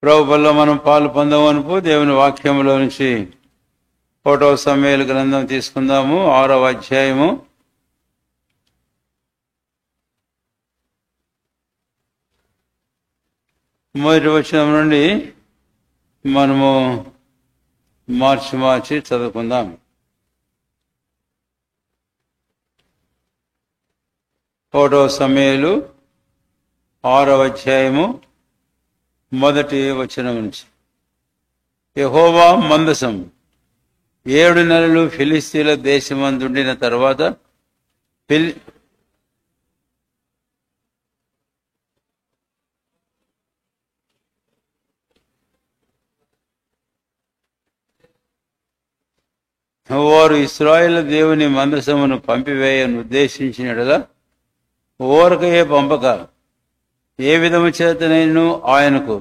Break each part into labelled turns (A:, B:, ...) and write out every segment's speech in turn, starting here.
A: ప్రభువులో మనం పాలు పొందవనుపు దేవుని వాక్యంలో నుంచి 1వ సమూయేలు గ్రంథం తీసుకుందాము. 6వ అధ్యాయము. మొదటి వచనం నుండి మనము మార్చి చదువుకుందాం. ఒకటవ సమూయేలు 6వ అధ్యాయము మొదటి వచనం నుంచి. యెహోవా మందసం 7 నెలలు ఫిలిస్తీన్ల దేశమందుండిన తర్వాత వారు ఇశ్రాయేలు దేవుని మందసమును పంపివేయను ఉద్దేశించినట్లుగా ఊరకయే పంపక ఏ విధము చేతనైనను ఆయనకు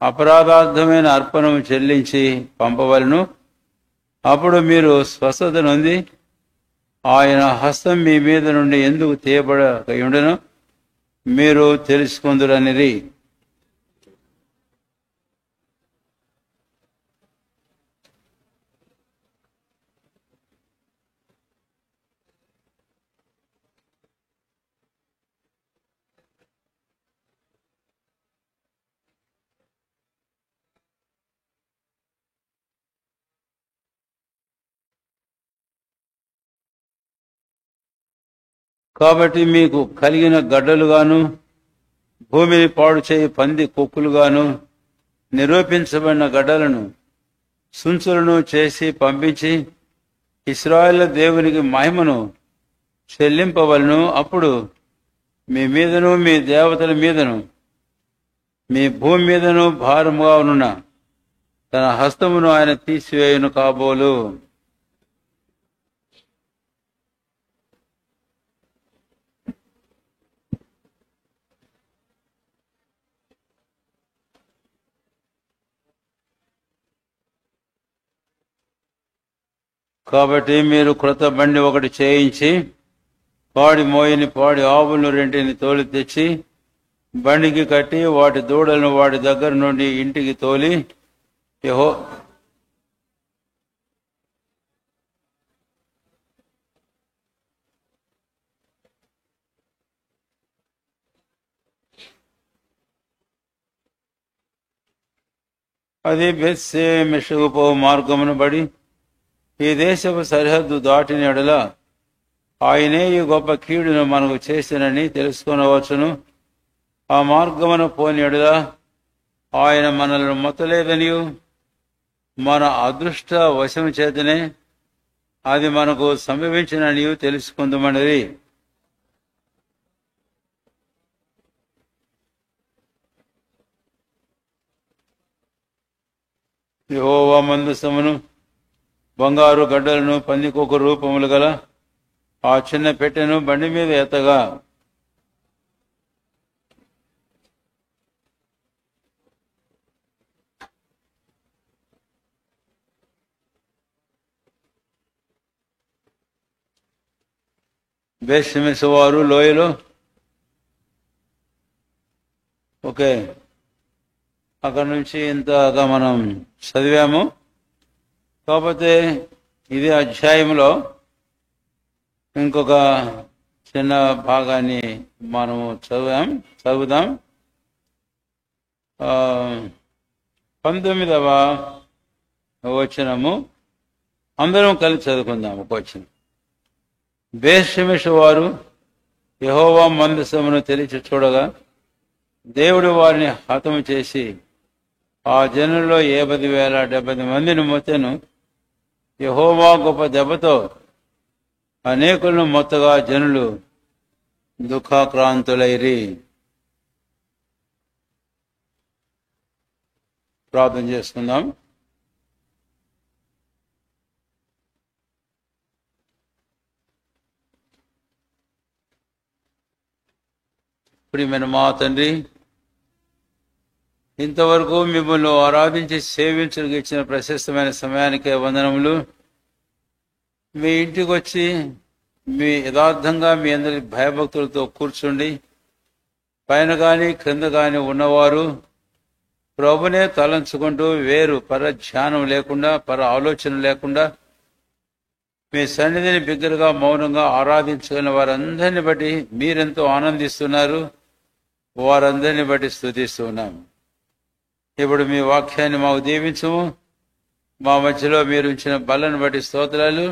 A: అపరాధార్థమైన అర్పణము చెల్లించి పంపవలను. అప్పుడు మీరు స్వస్థత నొంది ఆయన హస్తం మీ మీద నుండి ఎందుకు తీయబడకయుండెనో మీరు తెలుసుకొందురనిరి. కాబట్టి మీకు కలిగిన గడ్డలుగాను భూమిని పాడు చేయి పంది కొక్కులుగాను నిరూపించబడిన గడ్డలను సుంచులను చేసి పంపించి ఇశ్రాయేలు దేవునికి మహిమను చెల్లింపవలను. అప్పుడు మీ మీదను మీ దేవతల మీదను మీ భూమి మీదను భారముగా ఉన్న తన హస్తమును ఆయన తీసివేయును కాబోలు. కాబట్టి మీరు క్రొత్త బండి ఒకటి చేయించి పాడి మోయని పాడి ఆవులను 2 తోలి తెచ్చి బండికి కట్టి వాటి దూడలను వాటి దగ్గర నుండి ఇంటికి తోలి అది బెత్షెమెషుకు పోవు మార్గమును బడి ఈ దేశపు సరిహద్దు దాటిన ఎడల ఆయనే ఈ గొప్ప కీడును మనకు చేసినని తెలుసుకొనవచ్చును. ఆ మార్గమును పోని ఎడల ఆయన మనల్ని మొత్తలేదనియు మన అదృష్ట వశము చేతనే అది మనకు సంభవించిననియు తెలుసుకుందామనిది. యెహోవా మందసమును బంగారు గడ్డలను పందికొక రూపములు గల ఆ చిన్న పెట్టెను బండి మీద ఎత్తగా బెత్షెమెషు వారు లోయలో అక్కడ నుంచి ఇంతగా మనం చదివాము. కాకపోతే ఇది అధ్యాయంలో ఇంకొక చిన్న భాగాన్ని మనము చదువుదాం. 19వ వచనము అందరం కలిసి చదువుకుందాం. ఒక వచనం. బెత్షెమెషు వారు యెహోవా మందసమును తెలిసి చూడగా దేవుడు వారిని హతము చేసి ఆ జనుల్లో 70,070 మందిని మొత్తెను. యెహోవా గొప్ప దెబ్బతో అనేకులను మొత్తగా జనులు దుఃఖాక్రాంతులైరి. ప్రార్థన చేసుకుందాం. ప్రియమైన మా తండ్రి, ఇంతవరకు మిమ్మల్ని ఆరాధించి సేవించడానికి ఇచ్చిన ప్రశస్తమైన సమయానికే వందనములు. మీ ఇంటికి వచ్చి మీ యథార్థంగా మీ అందరి భయభక్తులతో కూర్చుండి పైన కానీ క్రింద కానీ ఉన్నవారు ప్రభునే తలంచుకుంటూ వేరు పరధ్యానం లేకుండా పర ఆలోచన లేకుండా మీ సన్నిధిని బిగ్గరగా మౌనంగా ఆరాధించుకున్న వారందరిని బట్టి మీరెంతో ఆనందిస్తున్నారు. వారందరిని బట్టి స్తుతిస్తున్నాం. ఇప్పుడు మీ వాక్యాన్ని మాకు దీవించము. మా మధ్యలో మీరు ఉంచిన బలను బట్టి స్తోత్రాలు.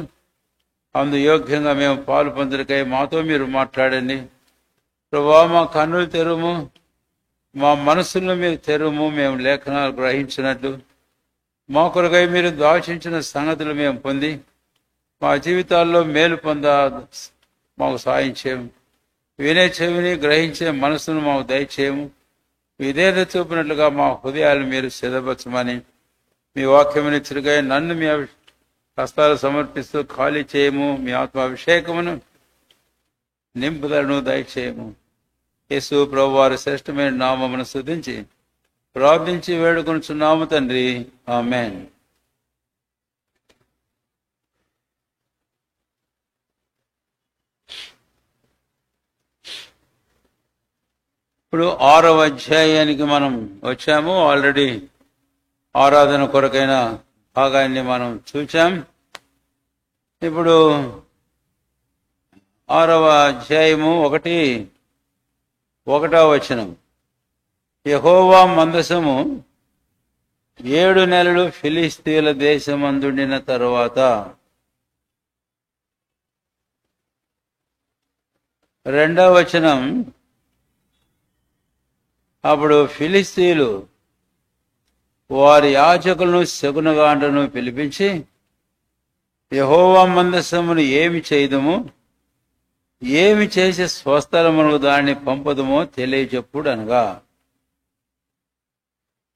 A: అందు యోగ్యంగా మేము పాలు పొందరికై మాతో మీరు మాట్లాడండి. ప్రభువా, మా కన్నులు తెరుము, మా మనసులను మీరు తెరుము. మేము లేఖనాలు గ్రహించినట్లు మా కొరకై మీరు దాచించిన సంగతులు మేము పొంది మా జీవితాల్లో మేలు పొంద మాకు సాయం చేయము. వినే చెవిని గ్రహించే మనసును మాకు దయచేయము. విధేయత చూపినట్లుగా మా హృదయాలు మీరు సిద్ధపరచమని మీ వాక్యముని చిరుగా నన్ను మీ హస్తాలు సమర్పిస్తూ ఖాళీ చేయము. మీ ఆత్మాభిషేకమును నింపుదలను దయచేయము. యేసు ప్రభు వారి శ్రేష్టమైన నామమును స్తుతించి ప్రార్థించి వేడుకొనుచున్నాము తండ్రి, ఆమేన్. ఇప్పుడు 6వ అధ్యాయానికి మనం వచ్చాము. ఆల్రెడీ ఆరాధన కొరకైన భాగాన్ని మనం చూచాం. ఇప్పుడు 6వ అధ్యాయము 1వ వచనం. యెహోవా మందసము 7 నెలలు ఫిలిస్తీన్ల దేశమందుండిన తరువాత 2వ వచనం. అప్పుడు ఫిలిస్తీయులు వారి యాజకులను శకునగాండ్రను పిలిపించి యెహోవా మందసమును ఏమి చేయదుము, ఏమి చేసి స్వస్థలమునకు దాన్ని పంపదుమో తెలియచెప్పుడు అనగా,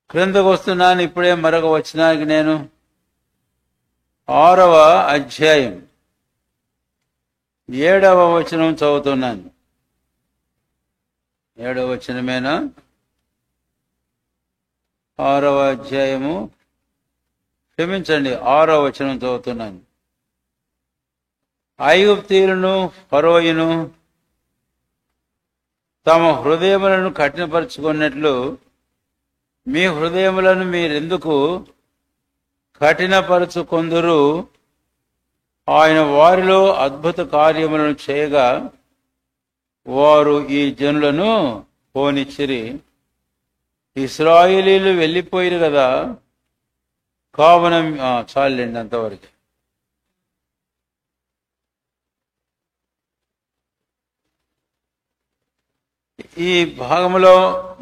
A: క్రిందకు వస్తున్నాను. ఇప్పుడే మరొక వచనానికి నేను 6వ అధ్యాయం 7వ వచనం చదువుతున్నాను. 7వ వచనమేనా? 6వ అధ్యాయము, క్షమించండి, 6వ వచనం చదువుతున్నాను. ఐగుప్తీయులను ఫరోయును తమ హృదయములను కఠినపరుచుకున్నట్లు మీ హృదయములను మీరెందుకు కఠినపరుచుకొందురు? ఆయన వారిలో అద్భుత కార్యములను చేయగా వారు ఈ జనులను పోనిచ్చిరి. ఇశ్రాయేలీలు వెళ్ళిపోయారు కదా, కావున చాలండి అంతవరకు. ఈ భాగములో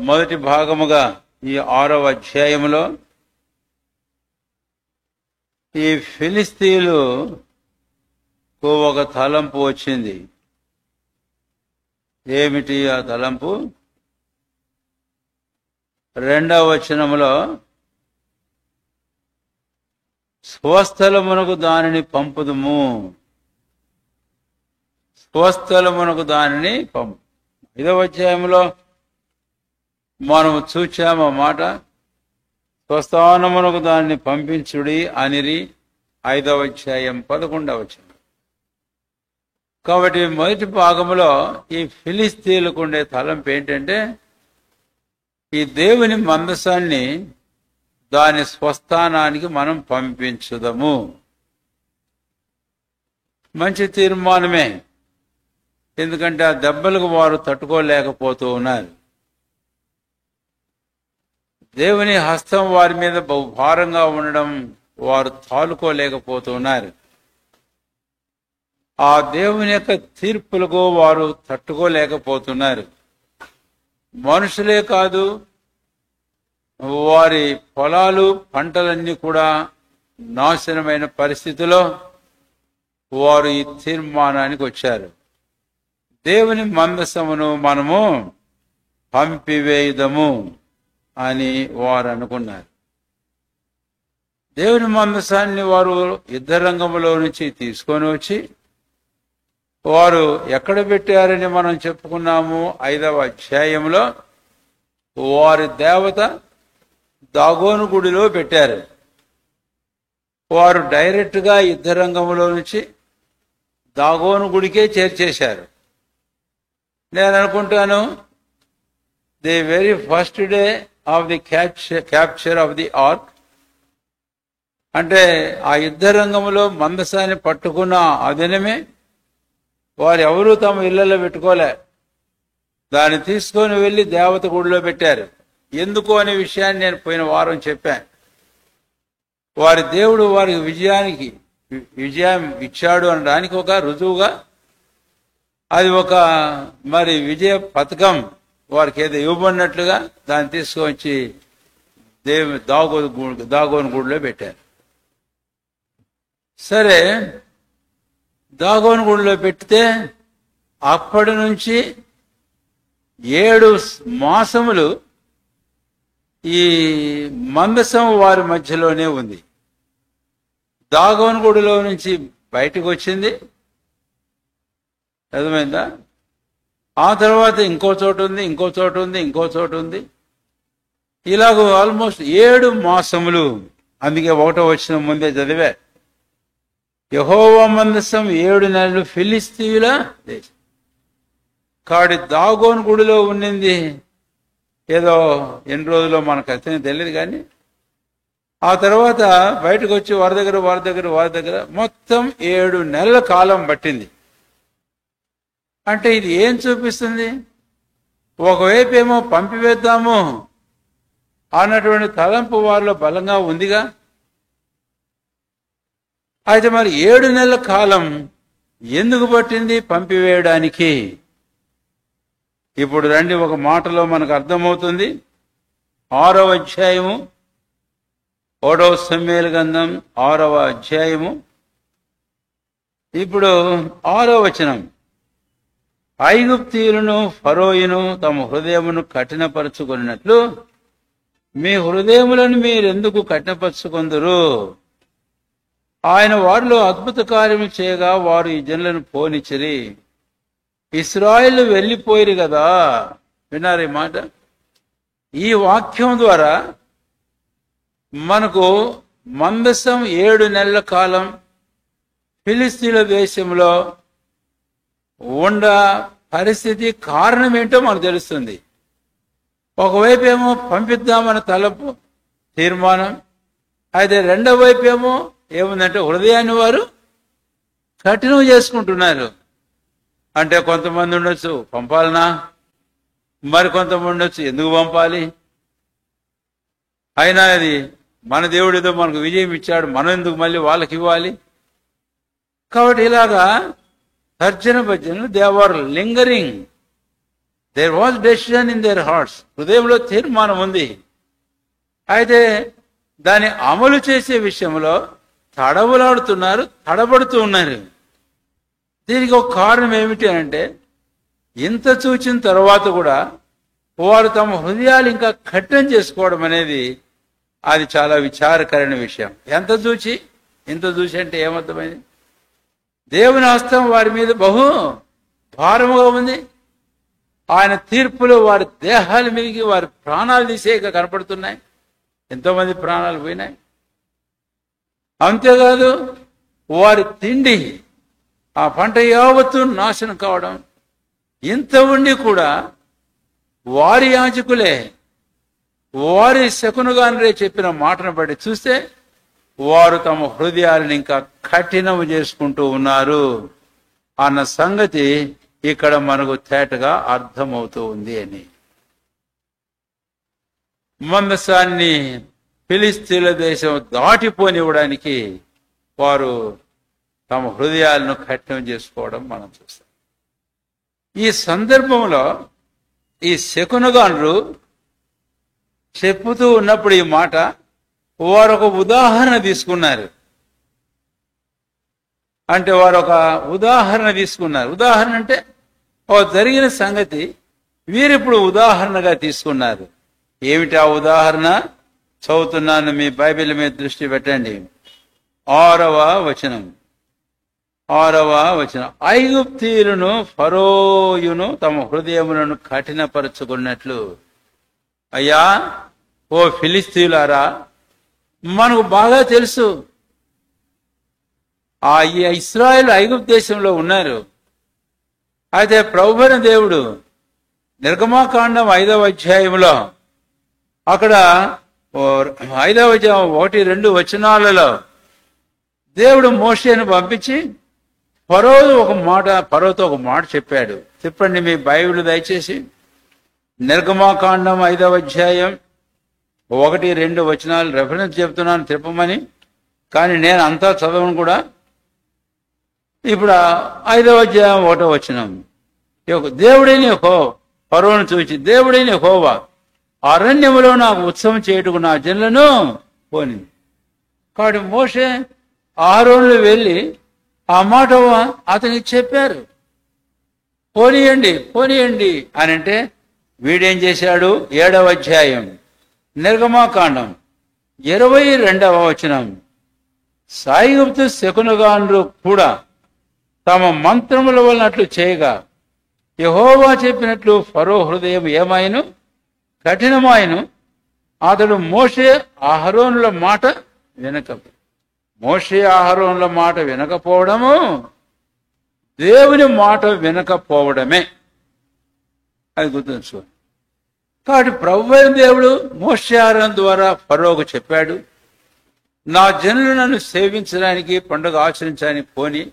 A: మొదటి భాగముగా ఈ 6వ అధ్యాయములో ఈ ఫిలిస్తీయులకు ఒక తలంపు వచ్చింది. ఏమిటి ఆ తలంపు? 2వ వచనములో స్వస్థలమునకు దానిని పంపుదుము, స్వస్థలమునకు దానిని పంపు. 5వ అధ్యాయంలో మనము చూచాము మాట, స్వస్థానమునకు దానిని పంపించుడి అనిరి. 5వ అధ్యాయం 11వ వచనం. కాబట్టి మొదటి భాగంలో ఈ ఫిలిస్తీయులకు ఉండే తలంపు ఏంటంటే, ఈ దేవుని మందసాన్ని దాని స్వస్థానానికి మనం పంపించుదము. మంచి తీర్మానమే, ఎందుకంటే ఆ దెబ్బలకు వారు తట్టుకోలేకపోతూ ఉన్నారు. దేవుని హస్తం వారి మీద బహు భారంగా ఉండడం వారు తాలుకోలేకపోతున్నారు. ఆ దేవుని యొక్క తీర్పులకు వారు తట్టుకోలేకపోతున్నారు. మనుషులే కాదు, వారి పొలాలు పంటలన్నీ కూడా నాశనమైన పరిస్థితిలో వారు ఈ తీర్మానానికి వచ్చారు. దేవుని మందసమును మనము పంపివేయుదము అని వారు అనుకున్నారు. దేవుని మందసాన్ని వారు యుద్ధ రంగంలో నుంచి తీసుకొని వచ్చి వారు ఎక్కడ పెట్టారని మనం చెప్పుకున్నాము. 5వ అధ్యాయంలో వారి దేవత దాగోను గుడిలో పెట్టారు. వారు డైరెక్ట్ గా యుద్ధ రంగంలో నుంచి దాగోను గుడికే చేర్చేశారు. నేను అనుకుంటాను, the very first day of the capture of the ark, అంటే ఆ యుద్ధ రంగంలో మందసాన్ని పట్టుకున్న ఆ దినమే వారు ఎవరూ తమ ఇళ్లలో పెట్టుకోలే, దాన్ని తీసుకొని వెళ్లి దేవత గుడిలో పెట్టారు. ఎందుకు అనే విషయాన్ని నేను పోయిన వారం చెప్పాను. వారి దేవుడు వారికి విజయం ఇచ్చాడు అనడానికి ఒక రుజువుగా అది ఒక మరి విజయ పథకం వారికి ఏదో ఇవ్వబడినట్లుగా దాన్ని తీసుకొచ్చి దాగోను గుడిలో పెట్టారు. సరే, దాగోను గుడిలో పెడితే అప్పటి నుంచి 7 మాసములు ఈ మందసం వారి మధ్యలోనే ఉంది. దాగోను గుడిలో నుంచి బయటకు వచ్చింది, అర్థమైందా? ఆ తర్వాత ఇంకో చోటు ఉంది, ఇంకో చోటు ఉంది, ఇంకో చోటు ఉంది. ఇలాగ ఆల్మోస్ట్ 7 మాసములు. అందుకే 1వ వచనం ముందే చదివా, యెహోవా మందసం 7 నెలలు ఫిలిష్తీయుల దేశం. కాబట్టి దాగోను గుడిలో ఉండింది ఏదో ఎన్ని రోజుల్లో మనకు అర్థం తెలియదు, కానీ ఆ తర్వాత బయటకు వచ్చి వారి దగ్గర మొత్తం 7 నెలల కాలం పట్టింది. అంటే ఇది ఏం చూపిస్తుంది? ఒకవైపు ఏమో పంపివేద్దాము అన్నటువంటి తలంపు వారిలో బలంగా ఉందిగా. అయితే మరి 7 నెలల కాలం ఎందుకు పట్టింది పంపివేయడానికి? ఇప్పుడు రండి, ఒక మాటలో మనకు అర్థమవుతుంది. 6వ అధ్యాయము 1వ సమూయేలు గ్రంథం 6వ అధ్యాయము, ఇప్పుడు 6వ వచనం. ఐగుప్తీయులను ఫరోయును తమ హృదయమును కఠినపరుచుకున్నట్లు మీ హృదయములను మీరెందుకు కఠినపరుచుకొందురు? ఆయన వారిలో అద్భుత కార్యములు చేయగా వారు ఈ జనులను పోనిచ్చిరి. ఇశ్రాయేలు వెళ్ళిపోయిరు కదా. విన్నారు ఈ మాట? ఈ వాక్యం ద్వారా మనకు మందసం 7 నెలల కాలం ఫిలిష్తీయుల దేశంలో ఉండ పరిస్థితి కారణం ఏంటో మనకు తెలుస్తుంది. ఒకవైపు ఏమో పంపిద్దామన్న తలపు తీర్మానం, అయితే రెండవ వైపు ఏమో ఏముందంటే హృదయాన్ని వారు కఠినం చేసుకుంటున్నారు. అంటే కొంతమంది ఉండొచ్చు పంపాలనా, మరి కొంతమంది ఉండొచ్చు ఎందుకు పంపాలి, అయినా అది మన దేవుడు ఏదో మనకు విజయం ఇచ్చాడు, మనం ఎందుకు మళ్ళీ వాళ్ళకి ఇవ్వాలి. కాబట్టి ఇలాగా తర్జన భర్జనలు, they are lingering. There was decision in their hearts. హృదయంలో తీర్మానం ఉంది, అయితే దాన్ని అమలు చేసే విషయంలో తడబడుతూ ఉన్నారు. దీనికి ఒక కారణం ఏమిటి అంటే, ఇంత చూచిన తర్వాత కూడా వారు తమ హృదయాలు ఇంకా కఠినం చేసుకోవడం అనేది అది చాలా విచారకరమైన విషయం. ఇంత చూచి అంటే ఏమర్థమైంది? దేవుని హస్తం వారి మీద బహు భారముగా ఉంది. ఆయన తీర్పులు వారి దేహాల మీదకి వారి ప్రాణాలు తీసేక కనపడుతున్నాయి. ఎంతోమంది ప్రాణాలు పోయినాయి. అంతేకాదు వారి తిండి, ఆ పంట యావత్తు నాశనం కావడం. ఇంత ఉండి కూడా వారి యాజకులే వారి శకునుగానే చెప్పిన మాటను బట్టి చూస్తే వారు తమ హృదయాలను ఇంకా కఠినము చేసుకుంటూ ఉన్నారు అన్న సంగతి ఇక్కడ మనకు తేటగా అర్థమవుతూ ఉంది అని. మందసాన్ని ఫిలిష్తీయుల దేశం దాటిపోనివ్వడానికి వారు తమ హృదయాలను కఠినం చేసుకోవడం మనం చూస్తాం. ఈ సందర్భంలో ఈ శకునగాండ్రు చెప్పుతూ ఉన్నప్పుడు ఈ మాట వారు ఒక ఉదాహరణ తీసుకున్నారు. అంటే వారు ఒక ఉదాహరణ తీసుకున్నారు. ఉదాహరణ అంటే ఓ జరిగిన సంగతి వీరిప్పుడు ఉదాహరణగా తీసుకున్నారు. ఏమిటి ఆ ఉదాహరణ? చదువుతున్నాను, మీ బైబిల్ మీద దృష్టి పెట్టండి. 6వ వచనం. ఐగుప్తీయులను ఫరోయును తమ హృదయములను కఠినపరుచుకున్నట్లు. అయ్యా, ఓ ఫిలిష్తీయులారా, మనకు బాగా తెలుసు ఈ ఇశ్రాయేలు ఐగుప్తు దేశంలో ఉన్నారు. అయితే ప్రభువైన దేవుడు నిర్గమాకాండం 5వ అధ్యాయంలో అక్కడ 5వ అధ్యాయం 1-2 వచనాలలో దేవుడు మోషేను పంపించి ఫరోతో ఒక మాట చెప్పాడు. చెప్పండి మీ బైబిల్ దయచేసి. నిర్గమాకాండం 5వ అధ్యాయం 1-2 వచనాలు రెఫరెన్స్ చెప్తున్నాను తిప్పమని, కానీ నేను అంతా చదవను కూడా. ఇప్పుడు 5వ అధ్యాయం 1వ వచనం, దేవుడైన ఫరోను చూచి దేవుడైన యెహోవా అరణ్యములో నాకు ఉత్సవం చేయుటకు నా జనులను పోనింది. కాబట్టి మోషే అహరోనులు వెళ్ళి ఆ మాట అతనికి చెప్పారు, పోనీయండి అని అంటే వీడేం చేశాడు? 7వ అధ్యాయం నిర్గమాకాండం 22వ వచనం, సాయిగుప్తు శకునగాండ్రు కూడా తమ మంత్రముల వలనట్లు చేయగా యెహోవా చెప్పినట్లు ఫరో హృదయం ఏమాయను కఠినమాయను. అతడు మోషే అహరోనుల మాట వినకపోవడము దేవుని మాట వినకపోవడమే. అది గుర్తుంచుకో. కాబట్టి ప్రభువైన దేవుడు మోషే అహరోను ద్వారా ఫరోకు చెప్పాడు, నా జనులు నన్ను సేవించడానికి పండుగ ఆచరించడానికి పోని.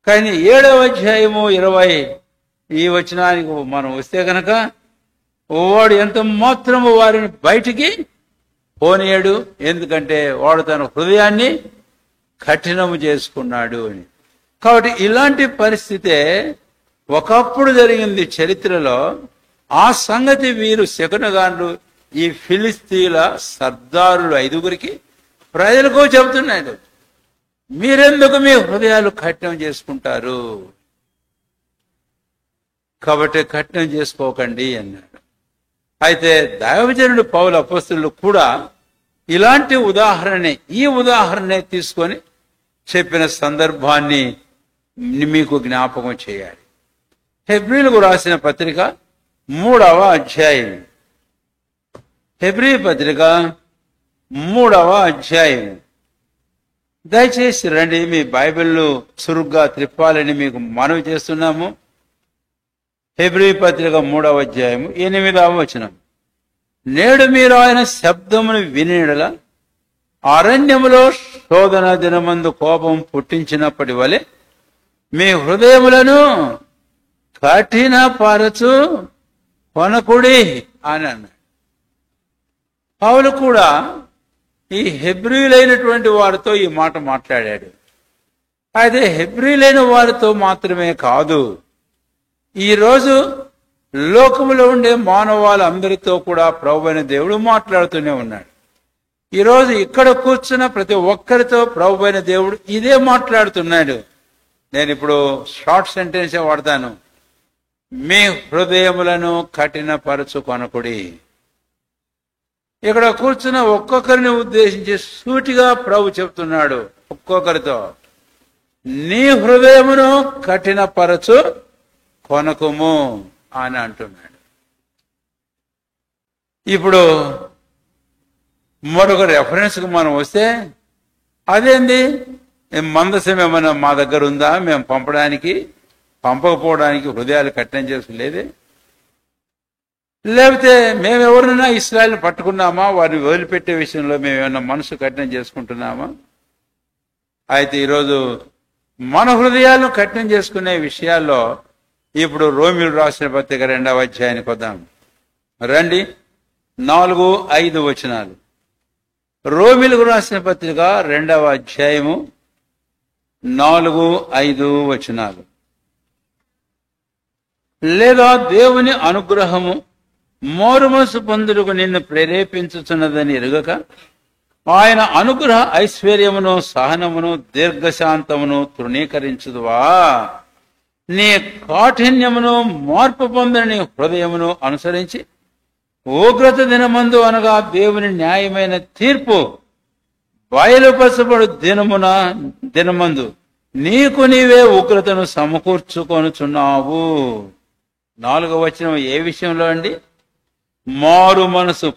A: కానీ 7వ అధ్యాయము 20 ఈ వచనానికి మనం వస్తే కనుక వాడు ఎంత మాత్రము వారిని బయటికి పోనీయడు, ఎందుకంటే వాడు తన హృదయాన్ని కఠినము చేసుకున్నాడు అని. కాబట్టి ఇలాంటి పరిస్థితే ఒకప్పుడు జరిగింది చరిత్రలో. ఆ సంగతి వీరు శకునగాండ్రు ఈ ఫిలిస్తీన్ల సర్దారులు 5గురికి ప్రజలకు చెబుతున్నాడు, మీరెందుకు మీ హృదయాలు కఠినం చేసుకుంటారు, కాబట్టి కఠినం చేసుకోకండి అన్నాడు. అయితే దైవజనుడు పౌలు అపోస్తలులు కూడా ఇలాంటి ఈ ఉదాహరణే తీసుకొని చెప్పిన సందర్భాన్ని మీకు జ్ఞాపకం చేయాలి. హెబ్రీలకు రాసిన పత్రిక 3వ అధ్యాయం, హెబ్రీ పత్రిక 3వ అధ్యాయం. దయచేసి రండి, మీ బైబిల్ను చురుగ్గా త్రిప్పాలని మీకు మనవి చేస్తున్నాము. హెబ్రీ పత్రిక 3వ అధ్యాయం 8వ వచనం, నేడు మీరు ఆయన శబ్దమును వినిడల అరణ్యములో శోధన దినమందు కోపం పుట్టించినప్పటి వలె మీ హృదయములను కఠినపరచు కొనకుడి అని అన్నాడు. పౌలు కూడా ఈ హెబ్రీలైనటువంటి వారితో ఈ మాట మాట్లాడాడు. అయితే హెబ్రీలైన వారితో మాత్రమే కాదు, ఈరోజు లోకములో ఉండే మానవాళ్ళందరితో కూడా ప్రభువైన దేవుడు మాట్లాడుతూనే ఉన్నాడు. ఈరోజు ఇక్కడ కూర్చున్న ప్రతి ఒక్కరితో ప్రభువైన దేవుడు ఇదే మాట్లాడుతున్నాడు. నేను ఇప్పుడు షార్ట్ సెంటెన్సే వాడతాను, మీ హృదయములను కఠినపరచుకొనకుడి. ఇక్కడ కూర్చున్న ఒక్కొక్కరిని ఉద్దేశించి సూటిగా ప్రభు చెప్తున్నాడు ఒక్కొక్కరితో, నీ హృదయమును కఠినపరచు కొనకుము అని అంటున్నాడు. ఇప్పుడు మరొక రెఫరెన్స్కి మనం వస్తే, అదేంది మందసం ఏమైనా మా దగ్గర ఉందా మేము పంపకపోవడానికి హృదయాలు కఠినం చేసుకోలేదే? లేకపోతే మేమెవరినైనా ఇశ్రాయేల్ పట్టుకున్నామా, వారిని వదిలిపెట్టే విషయంలో మేమేమన్నా మనసు కఠినం చేసుకుంటున్నామా? అయితే ఈరోజు మన హృదయాలను కఠినం చేసుకునే విషయాల్లో ఇప్పుడు రోమిలు రాసిన పత్రిక 2వ అధ్యాయానికి వద్దాం రండి. 4-5 వచనాలు. రోమిలకు రాసిన పత్రిక 2వ అధ్యాయము 4-5 వచనాలు. లేదా దేవుని అనుగ్రహము మోరుమనసు పొందుటకు నిన్ను ప్రేరేపించుచున్నదని ఎరుగక ఆయన అనుగ్రహ ఐశ్వర్యమును సహనమును దీర్ఘశాంతమును తృణీకరించుదువా? నీ కాఠిన్యమును మార్పు పొందని హృదయమును అనుసరించి ఉగ్రత దినమందు అనగా దేవుని న్యాయమైన తీర్పు బయలుపరచబడు దినమందు నీకు నీవే ఉగ్రతను సమకూర్చుకొనుచున్నావు. 4వ వచనం ఏ విషయంలో అండి? మారు మనసు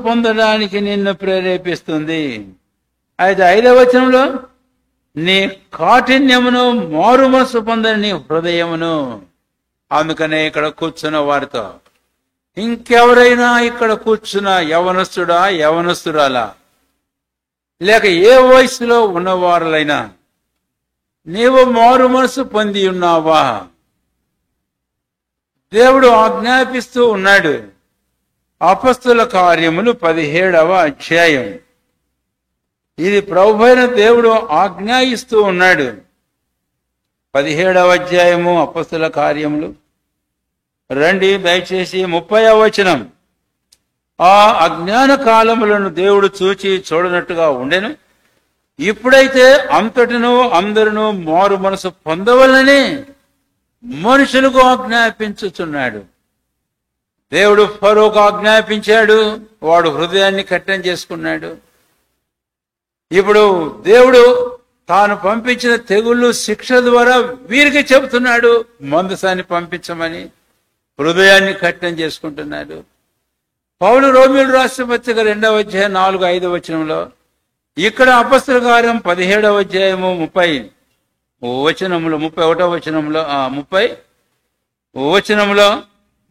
A: పొందడానికి నిన్ను ప్రేరేపిస్తుంది. అయితే 5వ వచనంలో నీ కాఠిన్యమును మారు మనసు పొందని నీ హృదయమును. అందుకనే ఇక్కడ కూర్చున్న వారితో, ఇంకెవరైనా ఇక్కడ కూర్చున్న యవనస్తుడా యవనస్తురాలా, లేక ఏ వయసులో ఉన్నవారులైనా నీవు మారు మనసు పొంది ఉన్నావా? దేవుడు ఆజ్ఞాపిస్తూ ఉన్నాడు. అపొస్తలుల కార్యములు 17వ అధ్యాయం. ఇది ప్రభువైన దేవుడు ఆజ్ఞాయిస్తూ ఉన్నాడు. 17వ అధ్యాయము అపొస్తలుల కార్యములు. రండి దయచేసి 30వ వచనం. ఆ అజ్ఞాన కాలములను దేవుడు చూచి చూడనట్టుగా ఉండెను. ఇప్పుడైతే అంతటిను అందరినూ మారు మనసు పొందవలని మనుషులకు ఆజ్ఞాపించుచున్నాడు. దేవుడు ఫరోకు ఆజ్ఞాపించాడు, వాడు హృదయాన్ని కఠినం చేసుకున్నాడు. ఇప్పుడు దేవుడు తాను పంపించిన తెగుళ్ళు శిక్ష ద్వారా వీరికి చెబుతున్నాడు, మందసాన్ని పంపించమని. హృదయాన్ని కఠినం చేసుకుంటున్నాడు. పౌలు రోమీయులు రాసిన పత్రిక 2వ అధ్యాయం 4-5 వచనంలో, ఇక్కడ అపొస్తలుల కార్యం 17వ అధ్యాయము 30 వచనములో 31వ వచనంలో 30 వచనంలో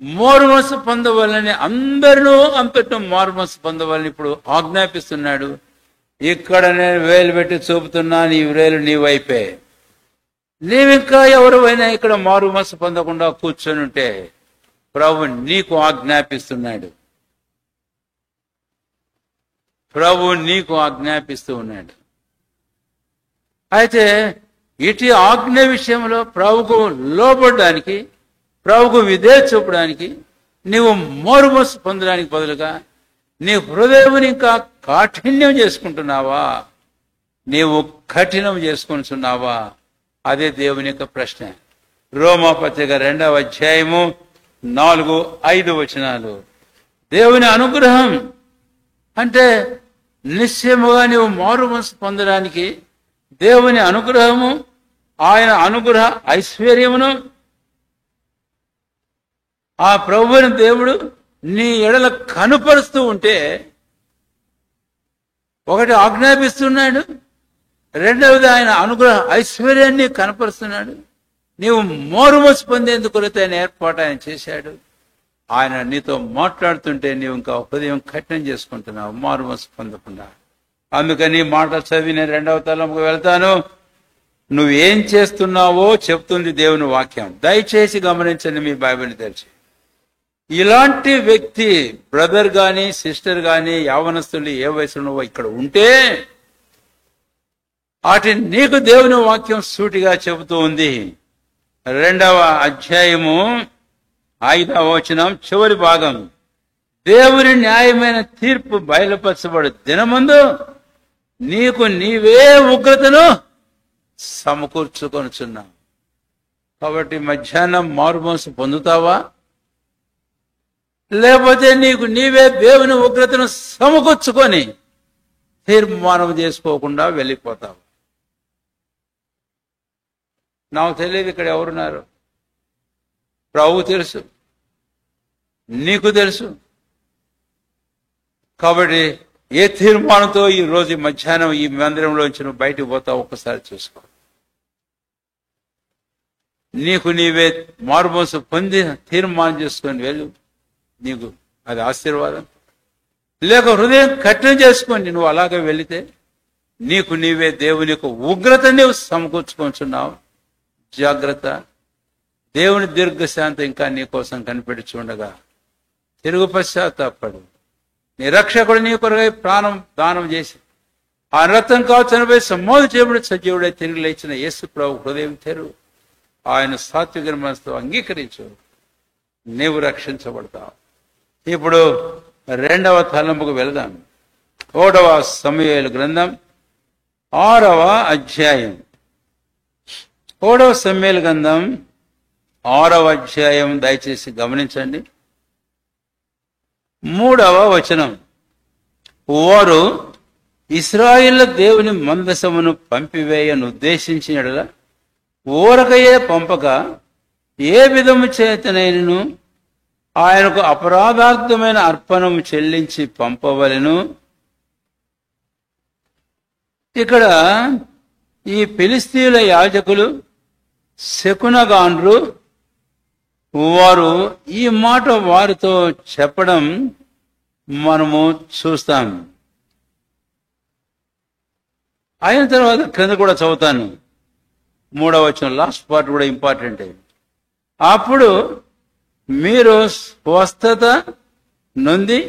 A: మారు మనసు పొందవాలని, అందరినూ అంతటా మారు మనసు పొందవాలని ఇప్పుడు ఆజ్ఞాపిస్తున్నాడు. ఇక్కడ నేను వేలు పెట్టి చూపుతున్నా, నీ వేలు నీ వైపే. నీవింకా ఎవరైనా ఇక్కడ మారు మనసు పొందకుండా కూర్చొని ఉంటే ప్రభు నీకు ఆజ్ఞాపిస్తున్నాడు. ప్రభు నీకు ఆజ్ఞాపిస్తూ ఉన్నాడు. అయితే ఇటు ఆజ్ఞ విషయంలో ప్రభుకు లోబడడానికి, ప్రభుకు విధేయత చూపడానికి, నీవు మారు మనసు పొందడానికి బదులుగా నీ హృదయం ఇంకా కాఠిన్యం చేసుకుంటున్నావా? నీవు కఠినం చేసుకుంటున్నావా? అదే దేవుని యొక్క ప్రశ్న. రోమాపత్రిక 2వ అధ్యాయము 4-5 వచనాలు. దేవుని అనుగ్రహం అంటే నిశ్చయముగా నీవు మారు మనసు పొందడానికి దేవుని అనుగ్రహము, ఆయన అనుగ్రహ ఐశ్వర్యమును ఆ ప్రభువుని దేవుడు నీ ఎడల కనుపరుస్తూ ఉంటే, ఒకటి ఆజ్ఞాపిస్తున్నాడు, రెండవది ఆయన అనుగ్రహ ఐశ్వర్యాన్ని కనపరుస్తున్నాడు. నీవు మారు మనసు పొందేందుకు ఆయన ఏర్పాటు ఆయన చేశాడు. ఆయన నీతో మాట్లాడుతుంటే నీవు ఇంకా హృదయం కఠినం చేసుకుంటున్నావు, మారు మనసు పొందకుండా. అందుకని మాట చదివి నేను 2వ తలంపుకు వెళ్తాను. నువ్వేం చేస్తున్నావో చెప్తుంది దేవుని వాక్యం. దయచేసి గమనించండి, మీ బైబిల్ని తెరిచి. ఇలాంటి వ్యక్తి, బ్రదర్ గాని సిస్టర్ గాని, యవనస్తులు ఏ వయసులో ఇక్కడ ఉంటే అటు నీకు దేవుని వాక్యం సూటిగా చెబుతూ ఉంది. 2వ అధ్యాయము 5వ వచనం చివరి భాగం. దేవుని న్యాయమైన తీర్పు బయలుపరచబడు దినమందు నీకు నీవే ఉగ్రతను సమకూర్చుకొనుచున్నావు. కాబట్టి మధ్యాహ్నం మారు మనసు పొందుతావా? లేకపోతే నీకు నీవే దేవుని ఉగ్రతను సమకూర్చుకొని తీర్మానం చేసుకోకుండా వెళ్ళిపోతావు? నాకు తెలియదు ఇక్కడ ఎవరున్నారు. ప్రభు తెలుసు, నీకు తెలుసు. కాబట్టి ఏ తీర్మానంతో ఈ రోజు మధ్యాహ్నం ఈ మందిరంలోంచి నువ్వు బయటకు పోతావు ఒక్కసారి చూసుకో. నీకు నీవే మారుమనసు పొంది తీర్మానం చేసుకొని వెళ్ళు, నీకు అది ఆశీర్వాదం. లేక హృదయం కఠినం చేసుకొని నువ్వు అలాగే వెళితే నీకు నీవే దేవుని యొక్క ఉగ్రత నీవు సమకూర్చుకుంటున్నావు. జాగ్రత్త. దేవుని దీర్ఘశాంతి ఇంకా నీ కోసం కనిపెడుచు ఉండగా తిరుగు పశ్చాత్తాపడు. నీ రక్షకుడు నీ కొరకై ప్రాణం దానం చేసి ఆ రక్తం కావు చనిపోయి సమాధి చేయబడి సజీవుడై తిరిగి లేచిన యేసు ప్రభు హృదయం తెరు. ఆయన సాత్విక మనసుతో అంగీకరించు, నీవు రక్షించబడతావు. ఇప్పుడు 2వ తలంపుకు వెళదాం. 1వ సమూయేలు గ్రంథం 6వ అధ్యాయం. 1వ సమూయేలు గ్రంథం 6వ అధ్యాయం దయచేసి గమనించండి. 3వ వచనం. వారు ఇశ్రాయేలు దేవుని మందసమును పంపివేయను ఉద్దేశించిన యెడల ఊరకయే పంపక ఏ విధము చేతనైనను ఆయనకు అపరాధార్థమైన అర్పణము చెల్లించి పంపవలెను. ఇక్కడ ఈ ఫిలిస్తీయుల యాజకులు శకునగాండ్రు వారు ఈ మాట వారితో చెప్పడం మనము చూస్తాం. అయిన తర్వాత క్రింద కూడా చదువుతాను, 3వ వచనం లాస్ట్ పార్ట్ కూడా ఇంపార్టెంట్. అప్పుడు మీరు స్వస్థత నొంది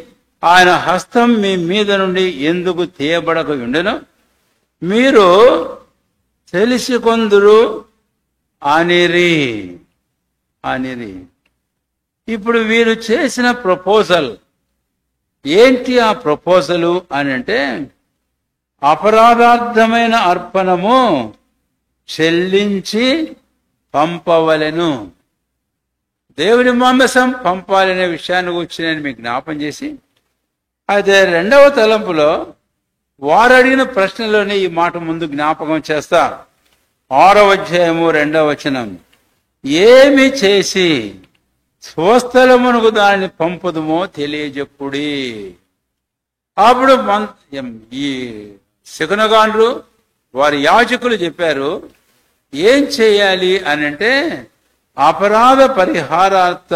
A: ఆయన హస్తం మీ మీద నుండి ఎందుకు తీయబడక ఉండెను, మీరు తెలిసికొందురు అనిరి. ఇప్పుడు వీరు చేసిన ప్రపోజల్ ఏంటి? ఆ ప్రపోజలు అని అంటే, అపరాధార్థమైన అర్పణము చెల్లించి పంపవలెను. దేవుని మాంసం పంపాలనే విషయాన్ని గురించి నేను మీకు జ్ఞాపం చేసి, అయితే 2వ తలంపులో వారు అడిగిన ప్రశ్నలోనే ఈ మాట ముందు జ్ఞాపకం చేస్తా. 6వ అధ్యాయము 2వ వచనం, ఏమి చేసి స్వస్థలమునకు దానిని పంపుదుమో తెలియజెప్పుడి. అప్పుడు ఈ శకునగాండ్రు వారి యాజకులు చెప్పారు, ఏం చేయాలి అని అంటే, అపరాధ పరిహారార్థ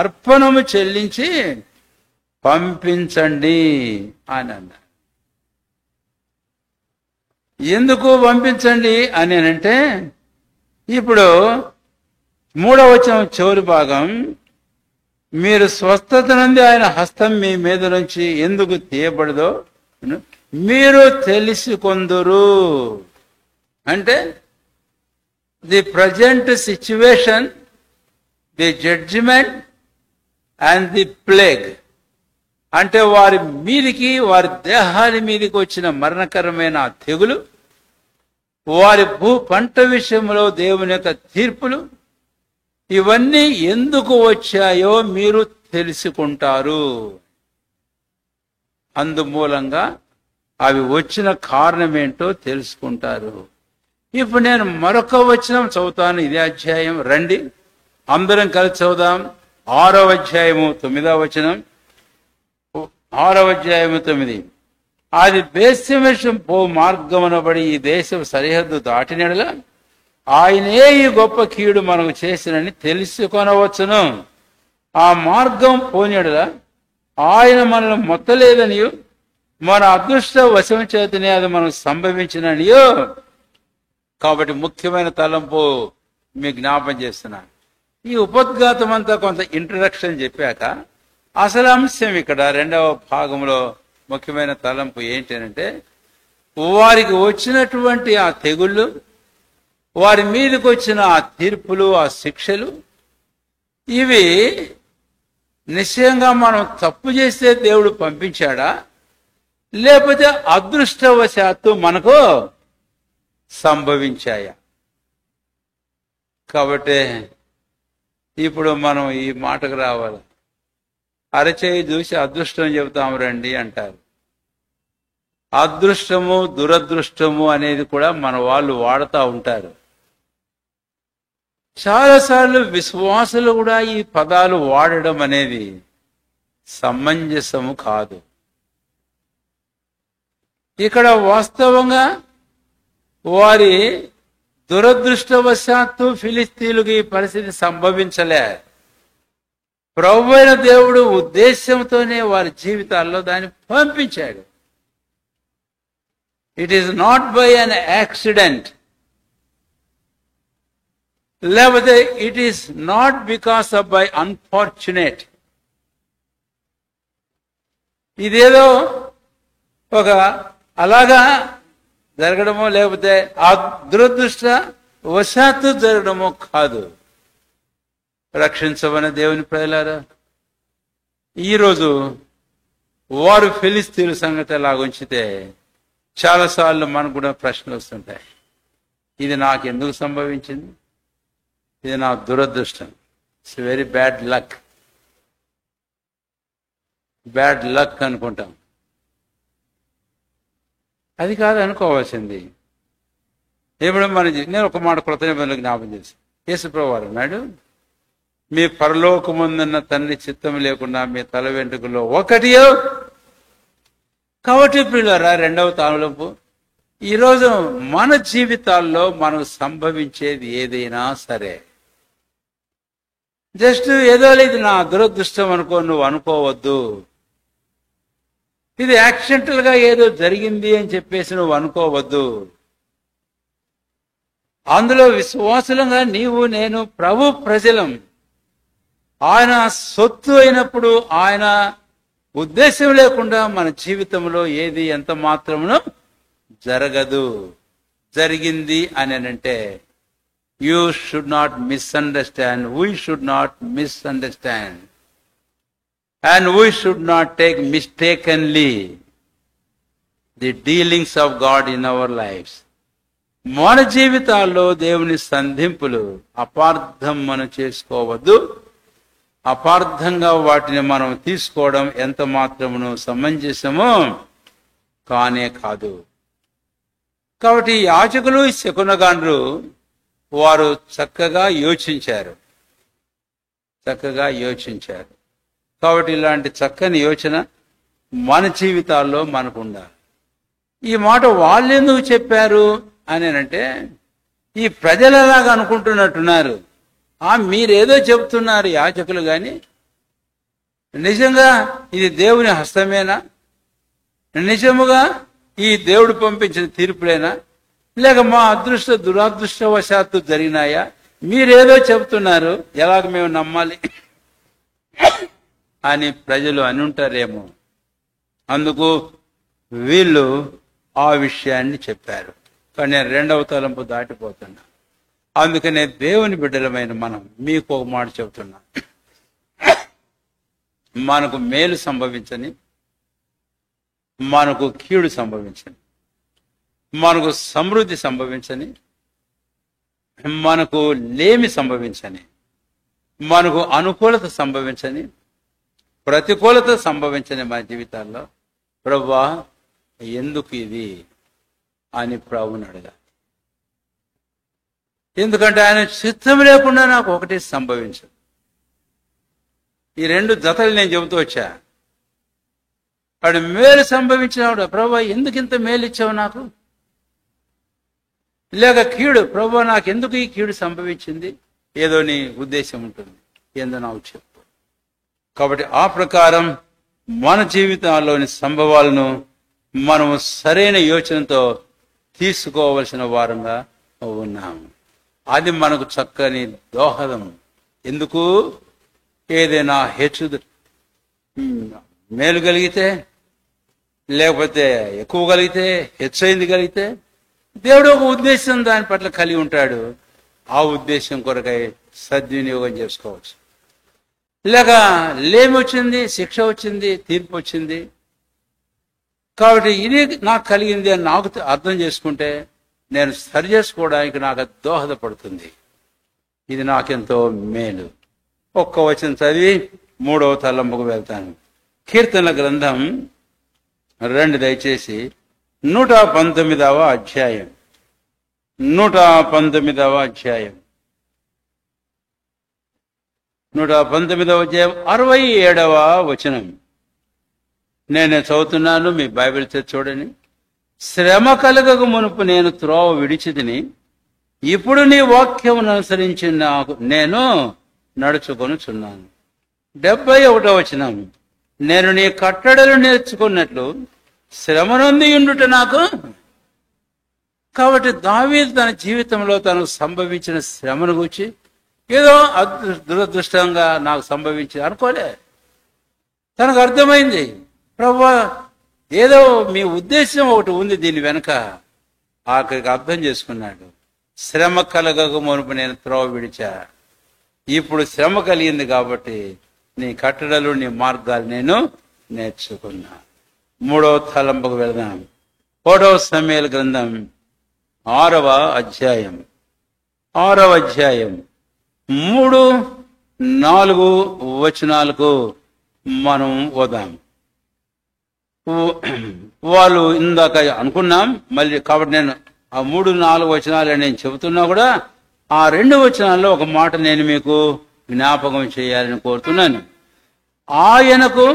A: అర్పణము చెల్లించి పంపించండి అని అన్నారు. ఎందుకు పంపించండి అని అంటే, ఇప్పుడు 3వ వచనం చివరి భాగం, మీరు స్వస్థత నుండి ఆయన హస్తం మీ మీద నుంచి ఎందుకు తీయబడదో మీరు తెలుసుకొందురు. అంటే the present situation, the judgement and the plague, అంటే వారి మీదికి, వారి దేహాల మీదికి వచ్చిన మరణకరమైన తెగులు, వారి పంట విషయంలో దేవుని యొక్క తీర్పులు, ఇవన్నీ ఎందుకు వచ్చాయో మీరు తెలుసుకుంటారు. అందుమూలంగా అవి వచ్చిన కారణం ఏంటో తెలుసుకుంటారు. ఇప్పుడు నేను మరొక వచనం చదువుతాను, ఇదే అధ్యాయం. రండి అందరం కలిసి చదువుదాం. 6వ అధ్యాయము 9వ వచనం. 6వ అధ్యాయము 9, అది బేత్షెమెషు పో మార్గమునబడి ఈ దేశం సరిహద్దు దాటినడల ఆయనే ఈ గొప్ప కీడు మనకు చేసినని తెలుసుకొనవచ్చును. ఆ మార్గం పోనీడల ఆయన మనల్ని మొత్తలేదనియో, మన అదృష్ట వశం చేతనే అది మనకు సంభవించిననియో. కాబట్టి ముఖ్యమైన తలంపు మీకు జ్ఞాపం చేస్తున్నాను. ఈ ఉపోద్ఘాతం అంతా కొంత ఇంట్రడక్షన్ చెప్పాక అసలు అంశం ఇక్కడ 2వ భాగంలో ముఖ్యమైన తలంపు ఏంటంటే, వారికి వచ్చినటువంటి ఆ తెగుళ్ళు, వారి మీదకి వచ్చిన ఆ తీర్పులు, ఆ శిక్షలు, ఇవి నిశ్చయంగా మనం తప్పు చేస్తే దేవుడు పంపించాడా, లేకపోతే అదృష్టవశాత్తు మనకు సంభవించాయా? కాబట్టి ఇప్పుడు మనం ఈ మాటకు రావాలి. అరచేయి చూసి అదృష్టం చెబుతాం రండి అంటారు. అదృష్టము, దురదృష్టము అనేది కూడా మన వాళ్ళు వాడుతూ ఉంటారు. చాలాసార్లు విశ్వాసులు కూడా ఈ పదాలు వాడడం అనేది సమంజసము కాదు. ఇక్కడ వాస్తవంగా వారి దురదృష్టవశాత్తు ఫిలిస్తీన్లకు ఈ పరిస్థితి సంభవించలే. ప్రభువైన దేవుడు ఉద్దేశంతోనే వారి జీవితాల్లో దాన్ని పంపించాడు. It is not by an accident, లేకపోతే it is not because of by unfortunate. ఇదేదో ఒక అలాగా జరగడమో లేకపోతే ఆ దురదృష్ట వశాత్తు జరగడమో కాదు. రక్షించమని దేవుని ప్రజలారా, ఈరోజు వారు ఫిలిస్తీన్ల సంగతి ఎలాగుంచితే చాలాసార్లు మనకు కూడా ప్రశ్నలు వస్తుంటాయి. ఇది నాకు ఎందుకు సంభవించింది? ఇది నా దురదృష్టం. It's very bad luck. Bad luck అనుకుంటాం. అది కాదు అనుకోవాల్సింది. ఇప్పుడు నేను ఒక మాట కృత నిబంధనలు జ్ఞాపం చేసి, యేసుప్రభువు వారు అన్నాడు, మీ పరలోకముందున్న తండ్రి చిత్తం లేకుండా మీ తల వెంట్రుకలో ఒకటియో. కాబట్టి ప్రియులారా, 2వ తలంపు, ఈరోజు మన జీవితాల్లో మనకు సంభవించేది ఏదైనా సరే, జస్ట్ ఏదో ఇది నా దురదృష్టం అనుకో, నువ్వు అనుకోవద్దు. ఇది యాక్సిడెంటల్ గా ఏదో జరిగింది అని చెప్పేసి నువ్వు అనుకోవద్దు. అందులో విశ్వాసులంగా నీవు నేను ప్రభు ప్రజలం. ఆయన సొత్తు అయినప్పుడు ఆయన ఉద్దేశం లేకుండా మన జీవితంలో ఏది ఎంత మాత్రమునో జరగదు. జరిగింది అని అంటే you should not misunderstand, we should not misunderstand, and we should not take mistakenly the dealings of God in our lives. మన జీవితాల్లో దేవుని సంధింపులు అపార్థం మనం చేసుకోవద్దు. అపార్థంగా వాటిని మనం తీసుకోవడం ఎంత మాత్రమును సమంజసమో కానే కాదు. కాబట్టి యాజకులు శకునగాండ్రు వారు చక్కగా యోచించారు. కాబట్టి ఇలాంటి చక్కని యోచన మన జీవితాల్లో మనకు ఉండాలి. ఈ మాట వాళ్ళెందుకు చెప్పారు అని అంటే, ఈ ప్రజలలాగా అనుకుంటున్నట్టున్నారు. మీరేదో చెబుతున్నారు యాజకులు, గాని నిజంగా ఇది దేవుని హస్తమేనా? నిజముగా ఈ దేవుడు పంపించిన తీర్పులేనా? లేక మా దురదృష్టవశాత్తు జరిగినాయా? మీరేదో చెబుతున్నారు, ఎలాగ మేము నమ్మాలి అని ప్రజలు అని ఉంటారేమో. అందుకు వీళ్ళు ఆ విషయాన్ని చెప్పారు. కానీ నేను రెండవ తలంపు దాటిపోతున్నా. అందుకనే దేవుని బిడ్డలమైన మనం మీకు ఒక మాట చెబుతున్నా. మనకు మేలు సంభవించని, మనకు కీడు సంభవించని, మనకు సమృద్ధి సంభవించని, మనకు లేమి సంభవించని, మనకు అనుకూలత సంభవించని, ప్రతికూలత సంభవించని మన జీవితాల్లో ప్రభువా ఎందుకు ఇది అని ప్రభువుని అడగాలి. ఎందుకంటే ఆయన చిత్తం లేకుండా నాకు ఒకటి సంభవించదు. ఈ రెండు జతలు నేను చెబుతూ వచ్చా. వాడు మేలు సంభవించినవాడు, ప్రభువా ఎందుకు ఇంత మేలు ఇచ్చావు నాకు? లేక కీడు, ప్రభువా నాకు ఎందుకు ఈ కీడు సంభవించింది? ఏదో నీ ఉద్దేశం ఉంటుంది, ఏందో నాకు చెప్పు. కాబట్టి ఆ ప్రకారం మన జీవితాల్లోని సంభవాలను మనము సరైన యోచనతో తీసుకోవలసిన వారంగా ఉన్నాము. అది మనకు చక్కని దోహదం. ఎందుకు? ఏదైనా మేలు కలిగితే, లేకపోతే ఎక్కువ కలిగితే, హెచ్చైంది కలిగితే, దేవుడు ఒక ఉద్దేశం దాని పట్ల కలిగి ఉంటాడు. ఆ ఉద్దేశం కొరకై సద్వినియోగం చేసుకోవచ్చు. లేక లేమి వచ్చింది, శిక్ష వచ్చింది, తీర్పు వచ్చింది, కాబట్టి ఇది నాకు కలిగింది అని నాకు అర్థం చేసుకుంటే నేను సరి చేసుకోవడానికి నాకు దోహదపడుతుంది. ఇది నాకెంతో మేలు. ఒక్క వచనం చదివి 3వ తలంపుకు వెళ్తాను. కీర్తనల గ్రంథం 2 దయచేసి 119వ అధ్యాయం 119వ అధ్యాయం 67వ వచనం నేను చదువుతున్నాను. మీ బైబిల్ తెచ్చి చూడండి. శ్రమ కలగక మునుపు నేను త్రోవ విడిచితిని, ఇప్పుడు నీ వాక్యమును అనుసరించి నేను నడుచుకొనుచున్నాను. 71వ వచనం నేను నీ కట్టడలు నేర్చుకున్నట్లు శ్రమ నొంది ఉండుట నాకు. కాబట్టి దావీదు తన జీవితంలో తనకు సంభవించిన శ్రమను గురించి ఏదో దురదృష్టంగా నాకు సంభవించి అనుకోలే. తనకు అర్థమైంది, ప్రభువా ఏదో మీ ఉద్దేశం ఒకటి ఉంది దీని వెనక. ఆఖరికి అర్థం చేసుకున్నాడు. శ్రమ కలగక మునుపు నేను త్రోవ విడిచా, ఇప్పుడు శ్రమ కలిగింది కాబట్టి నీ కట్టడలు నీ మార్గాలు నేను నేర్చుకున్నా. 3వ తలంపుకు వెళదాం. 1వ సమూయేలు గ్రంథం 6వ అధ్యాయం 3-4 వచనాలకు మనం వదాం. వాళ్ళు ఇందాక అనుకున్నాం మళ్ళీ, కాబట్టి నేను ఆ 3-4 వచనాలు నేను చెబుతున్నా కూడా ఆ 2 వచనాల్లో ఒక మాట నేను మీకు జ్ఞాపకం చేయాలని కోరుతున్నాను. ఆయనకు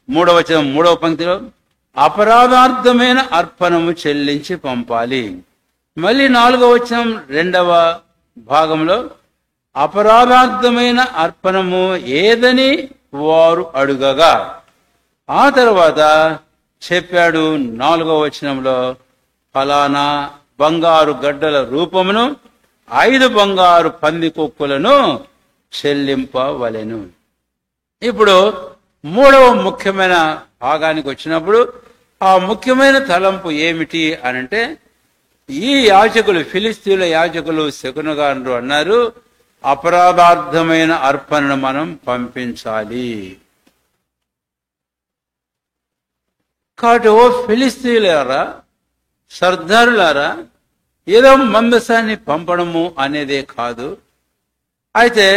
A: 3వ వచనం 3వ పంక్తిలో అపరాధార్థమైన అర్పణము చెల్లించి పంపాలి. మళ్ళీ 4వ వచనం 2వ భాగంలో అపరాధార్థమైన అర్పణము ఏదని వారు అడుగగా, ఆ తర్వాత చెప్పాడు 4వ వచనంలో, ఫలానా బంగారు గడ్డల రూపమును 5 బంగారు పందికొక్కులను చెల్లింపవలెను. ఇప్పుడు 3వ ముఖ్యమైన భాగానికి వచ్చినప్పుడు ఆ ముఖ్యమైన తలంపు ఏమిటి అనంటే, ఈ యాజకులు, ఫిలిస్తీన్ల యాజకులు శకునగారు అన్నారు, అపరాధార్థమైన అర్పణను మనం పంపించాలి. కాబట్టి ఓ ఫిలిస్తీన్లారా, సర్దారులారా, ఏదో మందసాన్ని పంపడము అనేదే కాదు. అయితే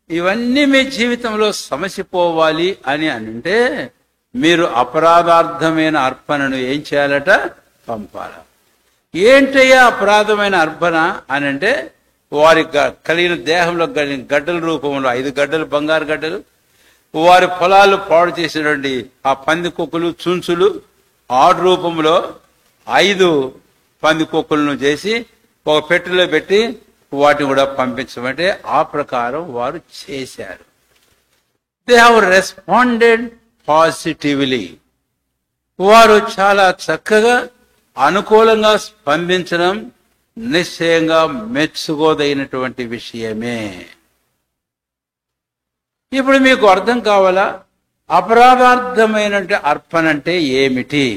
A: ఇవన్నీ మీ జీవితంలో సమసిపోవాలి అని అంటే మీరు అపరాధార్థమైన అర్పణను ఏం చేయాలట? పంపాల. ఏంటయ్యా అపరాధమైన అర్పణ అని అంటే, వారి కలిగిన దేహంలో గడ్డల రూపంలో 5 గడ్డలు, బంగారు గడ్డలు, వారి పొలాలు పాడు చేసినటువంటి ఆ పందికొక్కులు, చుంచులు, ఆడు రూపంలో 5 పందికొక్కులను చేసి ఒక పెట్టెలో పెట్టి వాటిని కూడా పంపించమంటే ఆ ప్రకారం వారు చేశారు. They have responded positively. వారు చాలా చక్కగా అనుకూలంగా స్పందించడం నిశ్చయంగా మెచ్చుకోదగినటువంటి విషయమే. ఇప్పుడు మీకు అర్థం కావాలా, అపరాధార్థమైన అర్పణ అంటే ఏమిటి?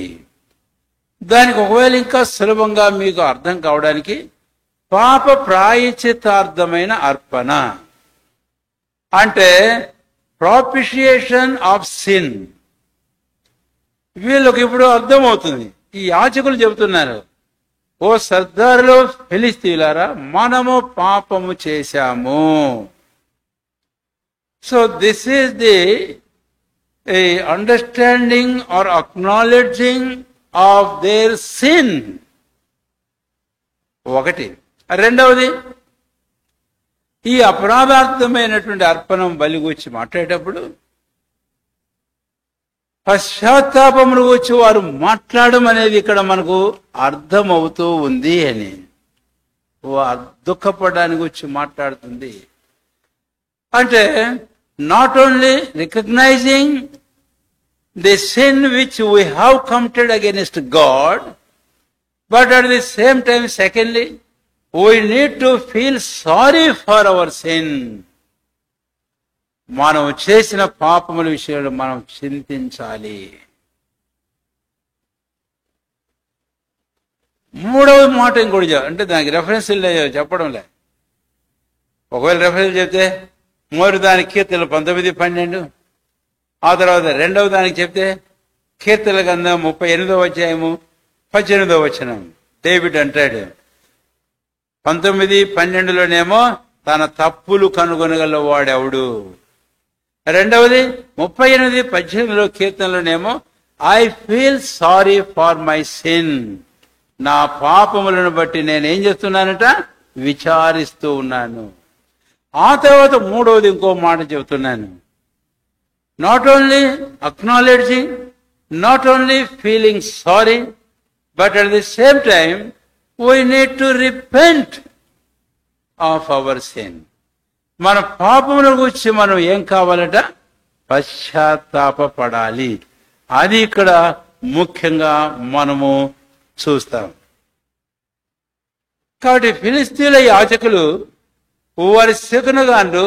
A: దానికి ఒకవేళ ఇంకా సులభంగా మీకు అర్థం కావడానికి పాప ప్రాయశ్చిత్తార్థమైన అర్పణ అంటే ప్రాపిషియేషన్ ఆఫ్ సిన్. వీళ్ళకి ఇప్పుడు అర్థమవుతుంది. ఈ యాజకులు చెబుతున్నారు, ఓ సర్దారులో ఫిలిస్తీయులారా, మనము పాపము చేశాము. So this is the understanding are acknowledging of their sin. ఒకటి. రెండవది, ఈ అపరాధార్థమైనటువంటి అర్పణం బలి గురించి మాట్లాడేటప్పుడు పశ్చాత్తాపమును గురించి వారు మాట్లాడడం అనేది ఇక్కడ మనకు అర్థమవుతూ ఉంది అని. దుఃఖపడడానికి గురించి మాట్లాడుతుంది. అంటే not only recognising the sin which we have committed against God, but at the same time, secondly, we need to feel sorry for our sin. మనం చేసిన పాపముల విషయంలో మనం చింతించాలి. మూడవ మాట ఇంకోటి అంటే దానికి రెఫరెన్స్ చెప్పడం లే. ఒకవేళ రెఫరెన్స్ చెప్తే మొదటి దానికి కీర్తనలు 19:12, ఆ తర్వాత రెండవ దానికి చెప్తే కీర్తనల గ్రంథం 38వ అధ్యాయము 18వ వచనం. డేవిడ్ అంటాడు, 19:12లోనేమో తన తప్పులు కనుగొనగల వాడెవడు. రెండవది 38:18లో కీర్తనలోనేమో I feel sorry for my sin. నా పాపములను బట్టి నేనేం చేస్తున్నానట? విచారిస్తూ ఉన్నాను. ఆ తర్వాత మూడవది ఇంకో మాట చెబుతున్నాను, not only acknowledging, not only feeling sorry, but at the same time we need to repent of our sin. మన పాపముల గురించి మనం ఏం కావాలట? పశ్చాత్తాపపడాలి. అది ఇక్కడ ముఖ్యంగా మనము చూస్తాం. కాబట్టి ఫిలిస్తీన్ల యాజకులు వారి శకునగాండ్రు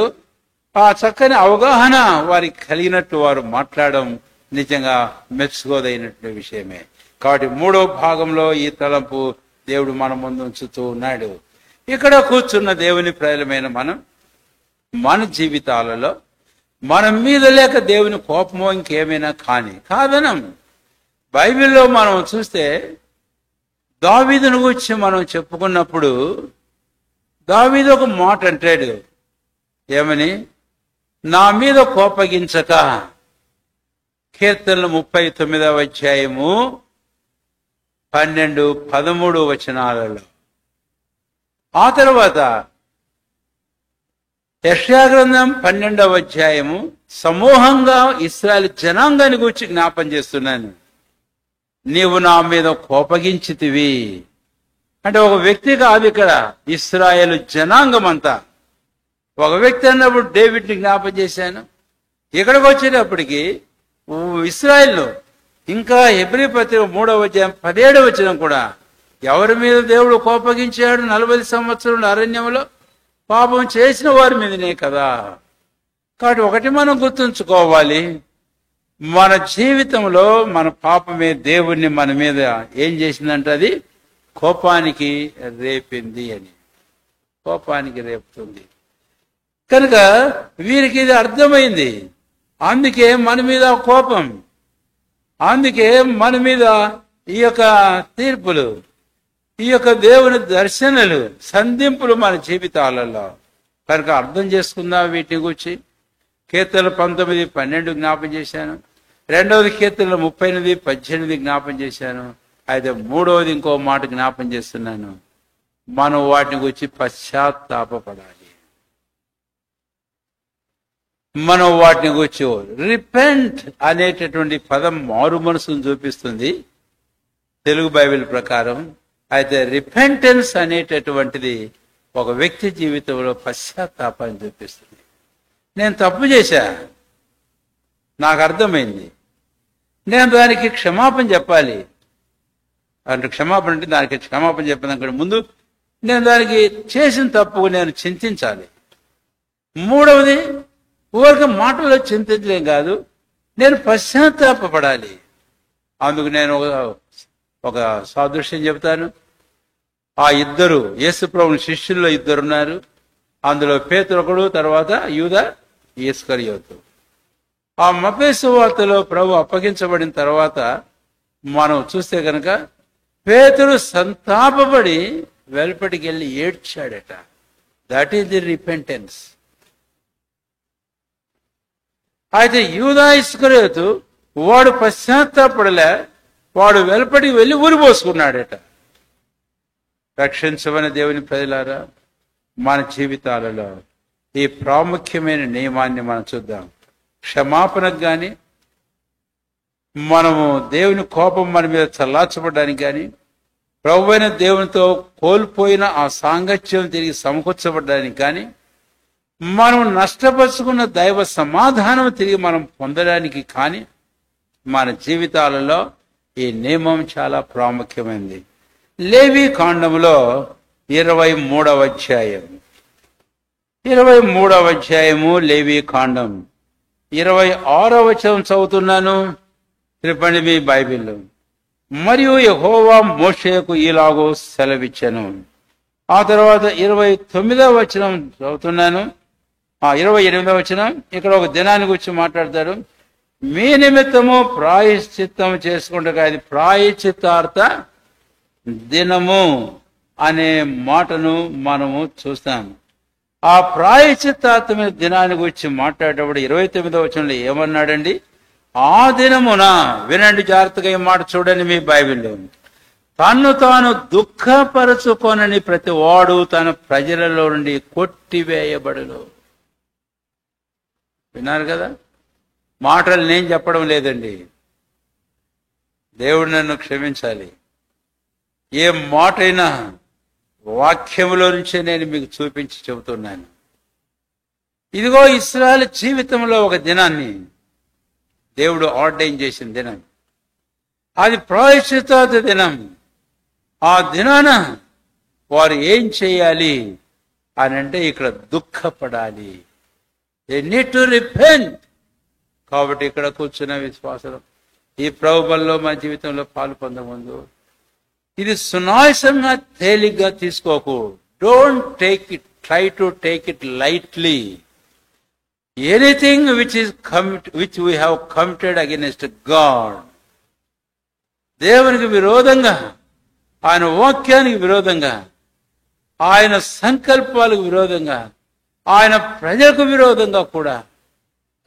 A: ఆ చక్కని అవగాహన వారికి కలిగినట్టు వారు మాట్లాడడం నిజంగా మెచ్చుకోదైనటువంటి విషయమే. కాబట్టి మూడో భాగంలో ఈ తలంపు దేవుడు మన ముందు ఉంచుతూ ఉన్నాడు. ఇక్కడ కూర్చున్న దేవుని ప్రజలమైన మనం మన జీవితాలలో మన మీద లేక దేవుని కోపమో ఇంకేమైనా కాదనం. బైబిల్లో మనం చూస్తే దావీదును గురించి మనం చెప్పుకున్నప్పుడు దావీదు ఒక మాట అంటాడు, ఏమని? నా మీద కోపగించక. కీర్తనలు 39వ అధ్యాయము 12, 13 వచనాలలో. ఆ తర్వాత యెషయా గ్రంథం 12వ అధ్యాయము సమూహంగా ఇశ్రాయేలు జనాంగాన్ని గురించి జ్ఞాపం చేస్తున్నాను. నీవు నా మీద కోపగించితివి అంటే ఒక వ్యక్తి కాదు, ఇక్కడ ఇశ్రాయేలు జనాంగం అంతా. ఒక వ్యక్తి అన్నప్పుడు డేవిడ్ని జ్ఞాపం చేశాను. ఇక్కడికి వచ్చేటప్పటికి ఇశ్రాయేలు ఇంకా హెబ్రీ పత్రిక 3వ అధ్యాయం 17వ వచనం కూడా ఎవరి మీద దేవుడు కోపగించాడు 40 సంవత్సరాల అరణ్యంలో? పాపం చేసిన వారి మీదనే కదా. కాబట్టి ఒకటి మనం గుర్తుంచుకోవాలి, మన జీవితంలో మన పాపమే దేవుణ్ణి మన మీద ఏం చేసిందంటే అది కోపానికి రేపింది అని. కోపానికి రేపుతుంది కనుక వీరికి ఇది అర్థమైంది. అందుకే మన మీద కోపం, అందుకే మన మీద ఈ యొక్క తీర్పులు, ఈ యొక్క దేవుని దర్శనలు, సంధింపులు మన జీవితాలలో. కనుక అర్థం చేసుకుందాం వీటిని గురించి. కీర్తనలు 19, 12 జ్ఞాపం చేశాను. 2వ కీర్తనలు 38, 18 జ్ఞాపం చేశాను. అయితే 3వది ఇంకో మాట జ్ఞాపం చేస్తున్నాను, మనం వాటిని గురించి పశ్చాత్తాపపడాలి. మనం వాటిని గురించి రిపెంట్ అనేటటువంటి పదం మారు మనసును చూపిస్తుంది తెలుగు బైబిల్ ప్రకారం. అయితే రిపెంటెన్స్ అనేటటువంటిది ఒక వ్యక్తి జీవితంలో పశ్చాత్తాపాన్ని చూపిస్తుంది. నేను తప్పు చేశా, నాకు అర్థమైంది, నేను దానికి క్షమాపణ చెప్పాలి. అంటే క్షమాపణ అంటే దానికి క్షమాపణ చెప్పిన ముందు నేను దానికి చేసిన తప్పుకు నేను చింతించాలి. 3వది ఊరిక మాటల్లో చింతించలేం కాదు, నేను పశ్చాత్తాపపడాలి. అందుకు నేను ఒక సాదృశ్యం చెబుతాను. ఆ ఇద్దరు యేసు ప్రభుని శిష్యుల్లో ఇద్దరున్నారు. అందులో పేతురు ఒకడు, తర్వాత యూదా ఇస్కరియోతు. ఆ మత్తయి సువార్తలో ప్రభు అప్పగించబడిన తర్వాత మనం చూస్తే కనుక పేతురు సంతాపపడి వెలుపటికి వెళ్ళి ఏడ్చాడట. That is the repentance. అయితే యూదా ఇస్కరియోతు వాడు పశ్చాత్తాపడలే, వాడు వెలుపటికి వెళ్ళి ఊరిపోసుకున్నాడట. రక్షించమని దేవుని ప్రజలారా, మన జీవితాలలో ఈ ప్రాముఖ్యమైన నియమాన్ని మనం చూద్దాం. క్షమాపణకు కానీ, మనము దేవుని కోపం మన మీద చల్లార్చబడడానికి కానీ, ప్రభువైన దేవునితో కోల్పోయిన ఆ సాంగత్యం తిరిగి సమకూర్చబడడానికి కానీ, మనం నష్టపరుచుకున్న దైవ సమాధానం తిరిగి మనం పొందడానికి కానీ మన జీవితాలలో ఈ నియమం చాలా ప్రాముఖ్యమైనది. లేవి కాండములో 23వ అధ్యాయం 23వ అధ్యాయము లేవి కాండం 26వ వచనం చదువుతున్నాను. త్రిపండి మీ బైబిల్లో. మరియు యెహోవా మోషేకు ఇలాగో సెలవిచ్చెను. ఆ తర్వాత 29వ వచనం చదువుతున్నాను. 28వ వచనం ఇక్కడ ఒక దినాన్ని గురించి మాట్లాడతారు. మీ నిమిత్తము ప్రాయశ్చిత్తం చేసుకుంటే అది ప్రాయశ్చిత్తార్థ దినము అనే మాటను మనము చూస్తాం. ఆ ప్రాయశ్చిత్తార్థమైన దినాన్ని గురించి మాట్లాడేటప్పుడు 29వ వచనంలో ఏమన్నాడండి? ఆ దినమున, వినండి జాగ్రత్తగా ఈ మాట చూడండి మీ బైబిల్లో, తన్ను తాను దుఃఖపరచుకొనని ప్రతి వాడు తన ప్రజలలో నుండి కొట్టివేయబడును. విన్నారు కదా? మాటలు నేను చెప్పడం లేదండి, దేవుడు నన్ను క్షమించాలి. ఏ మాట అయినా వాక్యములో నుంచే నేను మీకు చూపించి చెబుతున్నాను. ఇదిగో ఇశ్రాయేలు జీవితంలో ఒక దినాన్ని దేవుడు ఆర్డైన్ చేసిన దినం, అది ప్రాయశ్చిత్తార్థ దినం. ఆ దినాన వారు ఏం చేయాలి అని అంటే ఇక్కడ దుఃఖపడాలి. They need to repent. కాబట్టి ఇక్కడ కూర్చున్న విశ్వాసం ఈ ప్రభువులో మన జీవితంలో పాలు పొందముందు ఇది సునాయాసంగా తేలిగ్గా తీసుకోకు. Don't take it, try to take it lightly. Anything which we have committed against God, దేవునికి విరోధంగా, ఆయన వాక్యానికి విరోధంగా, ఆయన సంకల్పాలకు విరోధంగా, ఆయన ప్రజలకు విరోధంగా కూడా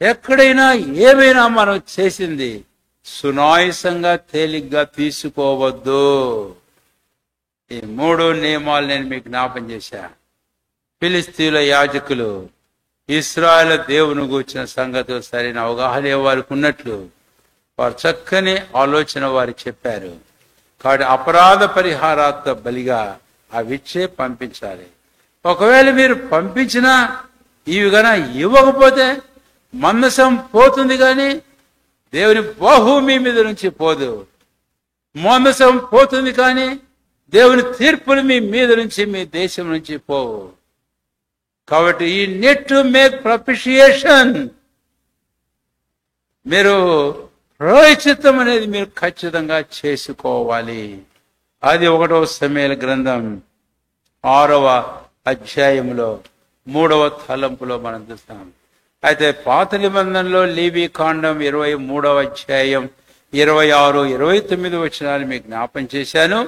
A: ఎక్కడైనా ఏమైనా మనం చేసింది సునాయాసంగా తేలిగ్గా తీసుకోవద్దు. ఈ 3 నియమాలు నేను మీకు జ్ఞాపం చేశా. ఫిలిస్తీన్ల యాజకులు ఇశ్రాయేలు దేవుని గూర్చిన సంగతులు సరైన అవగాహన వారికి ఉన్నట్లు వారు చక్కని ఆలోచన వారికి చెప్పారు. కాబట్టి అపరాధ పరిహారార్థ బలిగా అవిచ్చే పంపించాలి. ఒకవేళ మీరు పంపించినా ఇవి గన ఇవ్వకపోతే మందసం పోతుంది కానీ దేవుని బాహువు మీద నుంచి పోదు. మందసం పోతుంది కానీ దేవుని తీర్పులు మీ మీద నుంచి, మీ దేశం నుంచి పోవు. కాబట్టి ఈ నీడ్ టు మేక్ ప్రొపిషియేషన్, మీరు ప్రాయశ్చిత్తం అనేది మీరు ఖచ్చితంగా చేసుకోవాలి. అది 1వ సమూయేలు గ్రంథం 6వ అధ్యాయంలో 3వ తలంపులో మనం చూస్తాం. అయితే పాత నిబంధనలో లేవి కాండం 23వ అధ్యాయం 26, 29 వచనాలు మీకు జ్ఞాపం చేశాను.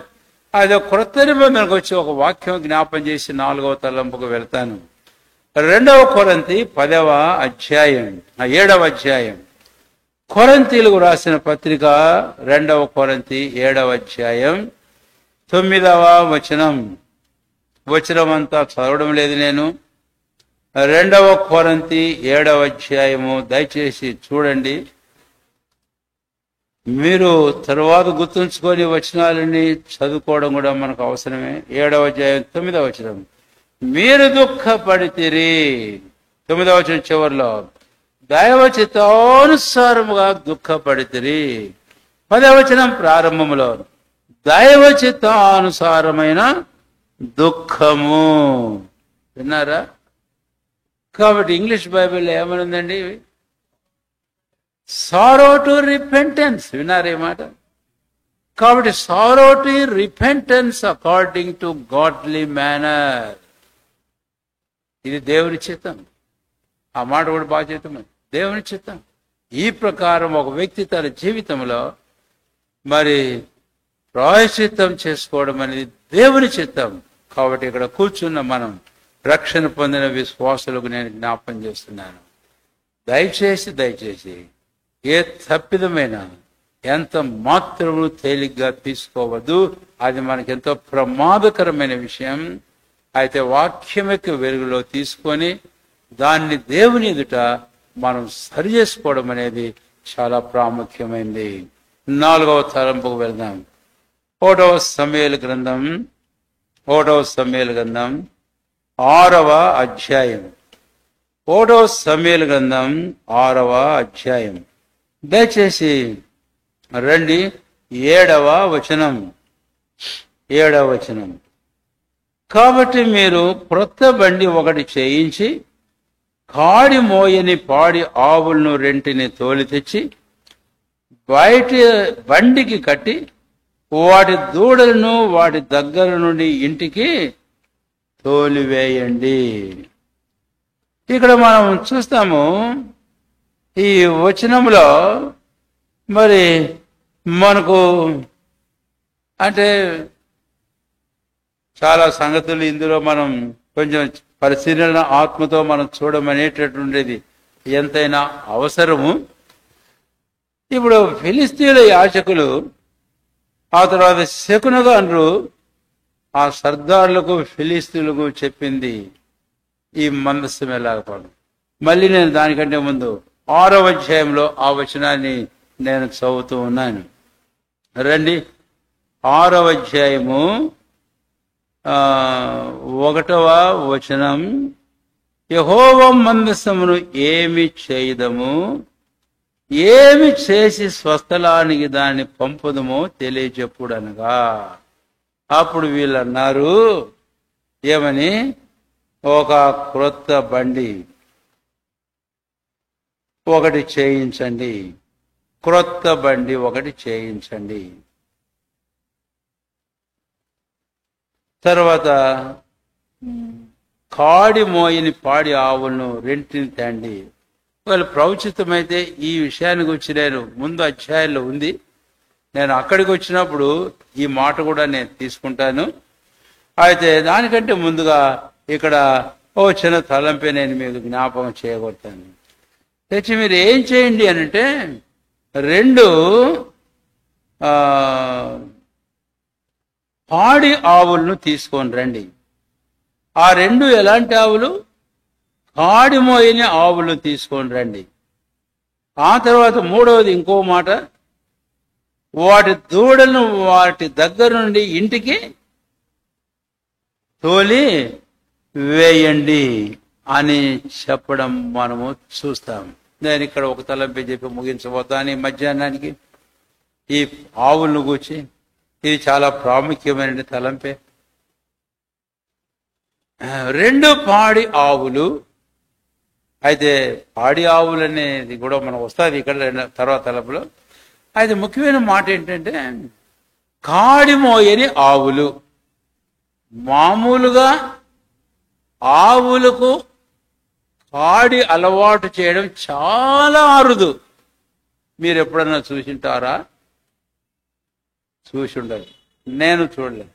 A: అది క్రొత్త నిబంధనకు వచ్చి ఒక వాక్యం జ్ఞాపం చేసి 4వ తలంపుకు వెళ్తాను. 2వ కొరింథీ 10వ అధ్యాయం 7వ అధ్యాయం, కొరింథీయులకు రాసిన పత్రిక 2వ కొరింథీ 7వ అధ్యాయం 9వ వచనం అంతా చదవడం లేదు నేను. 2వ కొరింథీ 7వ అధ్యాయము దయచేసి చూడండి. మీరు తరువాత గుర్తుంచుకొని వచనాలని చదువుకోవడం కూడా మనకు అవసరమే. 7వ అధ్యాయం 9వ వచనం, మీరు దుఃఖపడితిరి. 9వ వచనం చివరిలో దైవ చిత్తానుసారముగా దుఃఖపడితిరి. 10వ వచనం ప్రారంభంలో దైవ చిత్తానుసారమైన దుఃఖము. విన్నారా? కాబట్టి ఇంగ్లీష్ బైబిల్లో ఏమనుందండి? సారో టు రిపెంటెన్స్. విన్నారా ఈ మాట? కాబట్టి సారో to repentance according to godly manner. ఇది దేవుని చిత్తం. ఆ మాట కూడా బాగా చిత్తం, దేవుని చిత్తం. ఈ ప్రకారం ఒక వ్యక్తి తన జీవితంలో మరి ప్రాయశ్చిత్తం చేసుకోవడం అనేది దేవుని చిత్తం. కాబట్టి ఇక్కడ కూర్చున్న మనం రక్షణ పొందిన విశ్వాసులకు నేను జ్ఞాపం చేస్తున్నాను, దయచేసి ఏ తప్పిదమైన ఎంత మాత్రము తేలిగ్గా తీసుకోవద్దు. అది మనకెంతో ప్రమాదకరమైన విషయం. అయితే వాక్యం యొక్క వెలుగులో తీసుకొని దాన్ని దేవుని ఎదుట మనం సరి చేసుకోవడం అనేది చాలా ప్రాముఖ్యమైనది. 4వ తలంపుకు వెళ్దాం. 1వ సమూయేలు గ్రంథం 6వ అధ్యాయం. 1వ సమూయేలు గ్రంథం 6వ అధ్యాయం దయచేసి రండి. 7వ వచనం, కాబట్టి మీరు క్రొత్త బండి ఒకటి చేయించి కాడి మోయని పాడి ఆవులను 2 తోలి తెచ్చి బయట బండికి కట్టి వాటి దూడలను వాటి దగ్గర నుండి ఇంటికి తోలివేయండి. ఇక్కడ మనం చూస్తాము ఈ వచనంలో మరి మనకు అంటే చాలా సంగతులు ఇందులో మనం కొంచెం పరిశీలన ఆత్మతో మనం చూడమనేటటువంటిది ఎంతైనా అవసరము. ఇప్పుడు ఫిలిస్తీయుల యాజకులు, ఆ తర్వాత శకునగాండ్రు ఆ సర్దార్లకు ఫిలిస్తీయులకు చెప్పింది ఈ మందస్సం ఎలాగపడు. మళ్ళీ నేను దానికంటే ముందు 6వ అధ్యాయంలో ఆ వచనాన్ని నేను చదువుతూ ఉన్నాను. రండి. 6వ అధ్యాయము 1వ వచనం, యెహోవా మందసమును ఏమి చేయదము, ఏమి చేసి స్వస్థలానికి దాన్ని పంపుదమో తెలియచెప్పుడనగా. అప్పుడు వీళ్ళు అన్నారు, ఏమని? ఒక క్రొత్త బండి ఒకటి చేయించండి, క్రొత్త బండి ఒకటి చేయించండి. తర్వాత కాడి మోయని పాడి ఆవులను 2 తేండి. వాళ్ళు ప్రవచితమైతే ఈ విషయానికి వచ్చి నేను ముందు అధ్యాయంలో ఉంది, నేను అక్కడికి వచ్చినప్పుడు ఈ మాట కూడా నేను తీసుకుంటాను. అయితే దానికంటే ముందుగా ఇక్కడ ఓ చిన్న తలంపే నేను మీకు జ్ఞాపకం చేయగలుగుతాను. తెచ్చి మీరు ఏం చేయండి అని అంటే 2 పాడి ఆవులను తీసుకొని రండి. ఆ 2 ఎలాంటి ఆవులు? కాడి మోయని ఆవులు తీసుకొని రండి. ఆ తర్వాత 3వది ఇంకో మాట, వాటి దూడలను వాటి దగ్గర నుండి ఇంటికి తోలి వేయండి అని చెప్పడం మనము చూస్తాం. నేను ఇక్కడ ఒక తలంపే చెప్పి ముగించబోతాను ఈ మధ్యాహ్నానికి. ఈ ఆవులను గూర్చి ఇది చాలా ప్రాముఖ్యమైన తలంపే. 2 పాడి ఆవులు. అయితే పాడి ఆవులు అనేది కూడా మనకు వస్తుంది ఇక్కడ తర్వాత తలంపులో. అయితే ముఖ్యమైన మాట ఏంటంటే కాడిమోయని ఆవులు. మామూలుగా ఆవులకు కాడి అలవాటు చేయడం చాలా అరుదు. మీరు ఎప్పుడన్నా చూసింటారా? చూసి ఉండదు, నేను చూడలేదు.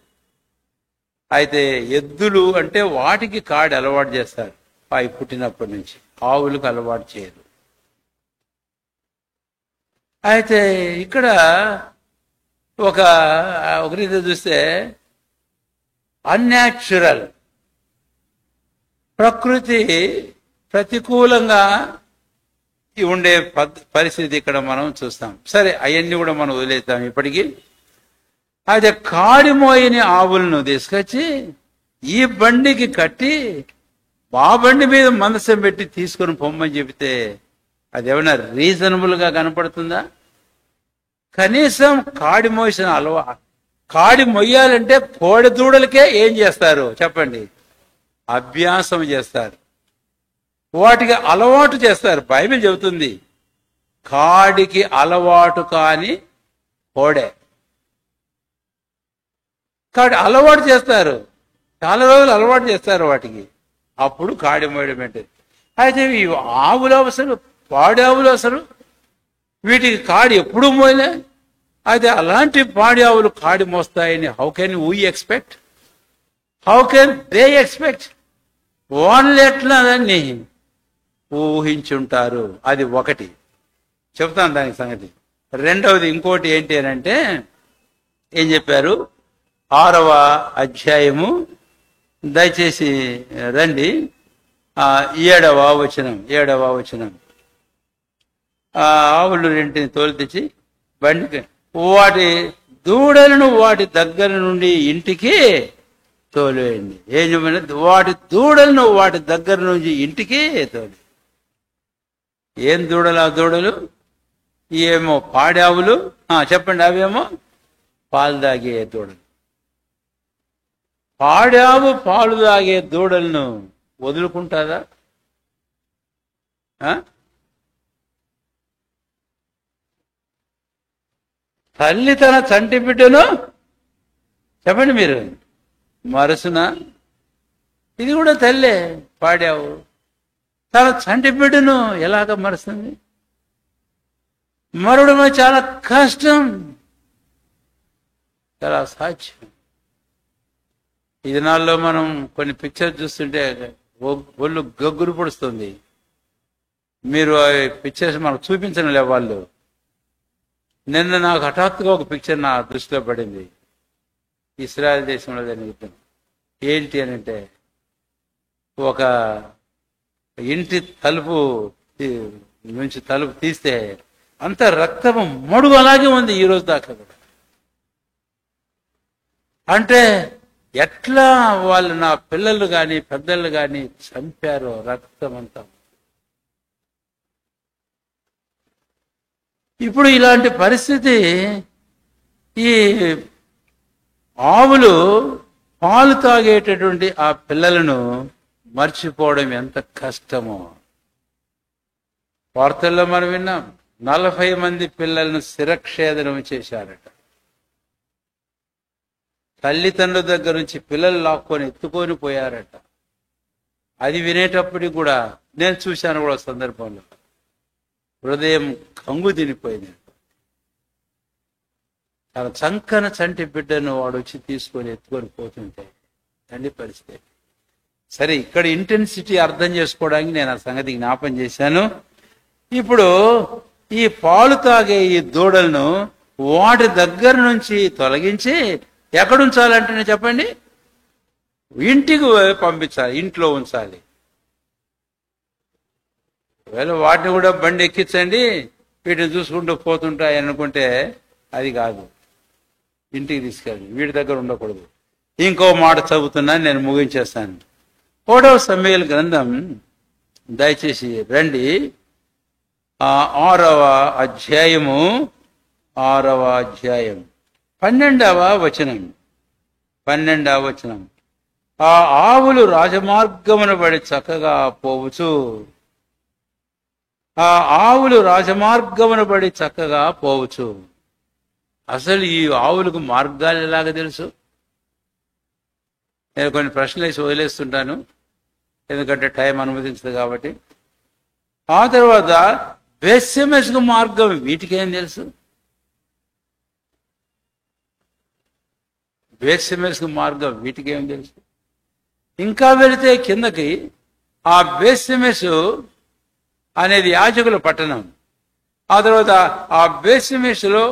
A: అయితే ఎద్దులు అంటే వాటికి కాడి అలవాటు చేస్తారు అవి పుట్టినప్పటి నుంచి, ఆవులకు అలవాటు చేయరు. అయితే ఇక్కడ ఒక రీతి చూస్తే అన్యాచురల్, ప్రకృతి ప్రతికూలంగా ఉండే పరిస్థితి ఇక్కడ మనం చూస్తాం. సరే, అవన్నీ కూడా మనం వదిలేస్తాం ఇప్పటికీ. అయితే కాడిమోయని ఆవులను తీసుకొచ్చి ఈ బండికి కట్టి ఆ బండి మీద మందసం పెట్టి తీసుకొని పొమ్మని చెబితే అది ఏమైనా రీజనబుల్ గా కనపడుతుందా? కనీసం కాడి మోసిన కాడి మొయ్యాలంటే కోడి దూడలకే ఏం చేస్తారు చెప్పండి? అభ్యాసం చేస్తారు, వాటికి అలవాటు చేస్తారు. బైబిల్ చెబుతుంది కాడికి అలవాటు కాని కోడే. కాడి అలవాటు చేస్తారు, చాలా రోజులు అలవాటు చేస్తారు వాటికి, అప్పుడు కాడి మోయడం ఏంటి. అయితే ఈ ఆవులు అవసరం, పాడి ఆవులు అవసరం, వీటికి కాడి ఎప్పుడు మోయలే. అయితే అలాంటి పాడి ఆవులు కాడి మోస్తాయని how can we expect? How can they expect? వాళ్ళు ఎట్లా దాన్ని ఊహించుంటారు? అది ఒకటి చెప్తాను దానికి సంగతి. రెండవది ఇంకోటి ఏంటి అని అంటే ఏం చెప్పారు? 6వ అధ్యాయము దయచేసి రండి, 7వ వచనం. ఆవులు రెంటిని తోలు తెచ్చి బండికి వాటి దూడలను వాటి దగ్గర నుండి ఇంటికి తోలేయండి. ఏం చెప్పిన? వాటి దూడలను వాటి దగ్గర నుంచి ఇంటికి తోలి. ఏం దూడలు? ఆ దూడలు ఏమో పాడి ఆవులు, చెప్పండి. అవేమో పాలు తాగే దూడలు. పాడి ఆవు పాలు తాగే దూడలను వదులుకుంటారా? తల్లి తన చంటి బిడ్డను చెప్పండి మీరు మరసునా? ఇది కూడా తల్లే. పాడావు తన చంటి బిడ్డను ఎలాగ మరుస్తుంది? మరవడం చాలా కష్టం, చాలా సాధ్యం. ఈ దినాల్లో మనం కొన్ని పిక్చర్స్ చూస్తుంటే ఒళ్ళు గగ్గురు పొడుస్తుంది. మీరు ఆ పిక్చర్స్ మనకు చూపించడం లే వాళ్ళు. నిన్న నాకు హఠాత్తుగా ఒక పిక్చర్ నా దృష్టిలో పడింది. ఇస్రాయల్ దేశంలో జరిగిన ఏంటి అని అంటే, ఒక ఇంటి తలుపు నుంచి తలుపు తీస్తే అంత రక్తము మడుగు అలాగే ఉంది ఈ రోజు దాకా కూడా. అంటే ఎట్లా వాళ్ళు నా పిల్లలు కానీ పెద్దలు కానీ చంపారో, రక్తం అంతా. ఇప్పుడు ఇలాంటి పరిస్థితి, ఈ ఆవులు పాలు తాగేటటువంటి ఆ పిల్లలను మర్చిపోవడం ఎంత కష్టమో. వార్తల్లో మనం విన్నాం, 40 మంది పిల్లలను శిరఛేదనం చేశారట. తల్లిదండ్రుల దగ్గర నుంచి పిల్లలు లాక్కొని ఎత్తుకొని పోయారట. అది వినేటప్పటికి కూడా నేను చూశాను కూడా సందర్భంలో, హృదయం కంగు తినిపోయింది. తన చంకన చంటి బిడ్డను వాడు వచ్చి తీసుకొని ఎత్తుకొని పోతుంటే తండ్రి పరిస్థితి. సరే, ఇక్కడ ఇంటెన్సిటీ అర్థం చేసుకోవడానికి నేను ఆ సంగతి జ్ఞాపం చేశాను. ఇప్పుడు ఈ పాలు తాగే ఈ దూడలను వాటి దగ్గర నుంచి తొలగించి ఎక్కడ ఉంచాలంటే చెప్పండి? ఇంటికి పంపించాలి, ఇంట్లో ఉంచాలి. ఒకవేళ వాటిని కూడా బండి ఎక్కించండి, వీటిని చూసుకుంటూ పోతుంటాయి అనుకుంటే అది కాదు. ఇంటికి తీసుకెళ్ళండి, వీటి దగ్గర ఉండకూడదు. ఇంకో మాట చదువుతున్నాను, నేను ముగించేస్తాను. ఒకటవ సమూయేలు గ్రంథం దయచేసి రండి, 6వ అధ్యాయము 12వ వచనం. ఆ ఆవులు రాజమార్గమున పడి చక్కగా పోవచ్చు. అసలు ఈ ఆవులకు మార్గాలు ఎలాగ తెలుసు? నేను కొన్ని ప్రశ్నలు వేసి వదిలేస్తుంటాను, ఎందుకంటే టైం అనుమతించదు కాబట్టి. ఆ తర్వాత వేశ్యమెసుకు మార్గం వీటికేం తెలుసు? ఇంకా వెళితే కిందకి ఆ బేత్షెమెషు అనేది యాజకుల పట్టణం. ఆ తర్వాత ఆ బేత్షెమెషులో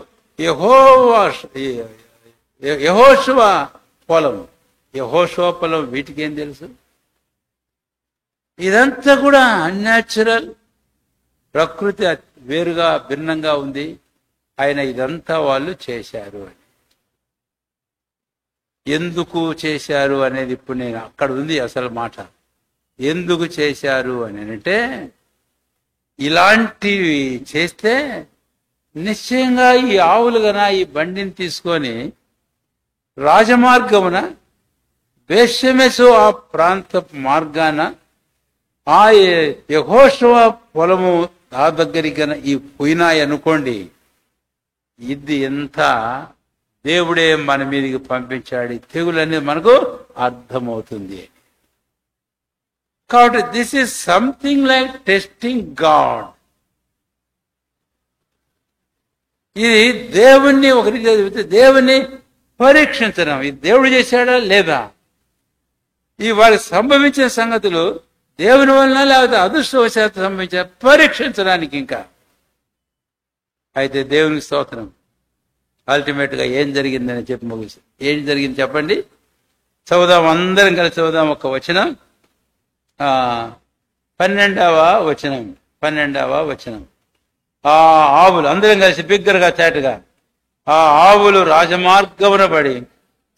A: యెహోషువ పొలం వీటికేం తెలుసు? ఇదంతా కూడా అన్యాచురల్, ప్రకృతి వేరుగా భిన్నంగా ఉంది. ఆయన ఇదంతా వాళ్ళు చేశారు అని. ఎందుకు చేశారు అనేది ఇప్పుడు నేను అక్కడ ఉంది అసలు మాట. ఎందుకు చేశారు అని అంటే, ఇలాంటివి చేస్తే నిశ్చయంగా ఈ ఆవులు గన ఈ బండిని తీసుకొని రాజమార్గమున బేత్షెమెషు ఆ ప్రాంత మార్గాన ఆ యెహోషువ పొలము ఆ దగ్గరికి గన ఈ పోయినాయి అనుకోండి, ఇది ఎంత దేవుడే మన మీదకి పంపించాడు తెగులు అనేది మనకు అర్థమవుతుంది. కాబట్టి this is something like testing God. ఇది దేవుణ్ణి ఒక రీతి చదివితే దేవుణ్ణి పరీక్షించడం. ఇది దేవుడు చేశాడా లేదా? ఈ వారికి సంభవించిన సంగతులు దేవుని వలన లేకపోతే అదృష్టవశాత్తు సంభవించా పరీక్షించడానికి. ఇంకా అయితే దేవునికి స్తోత్రం. అల్టిమేట్ గా ఏం జరిగిందని చెప్పి ముగిసి, ఏం జరిగింది చెప్పండి, చదువుదాం, అందరం కలిసి చదువుదాం. ఒక వచనం, 12వ వచనం. ఆ ఆవులు అందరం కలిసి బిగ్గరగా చాటుగా, ఆ ఆవులు రాజమార్గమున పడి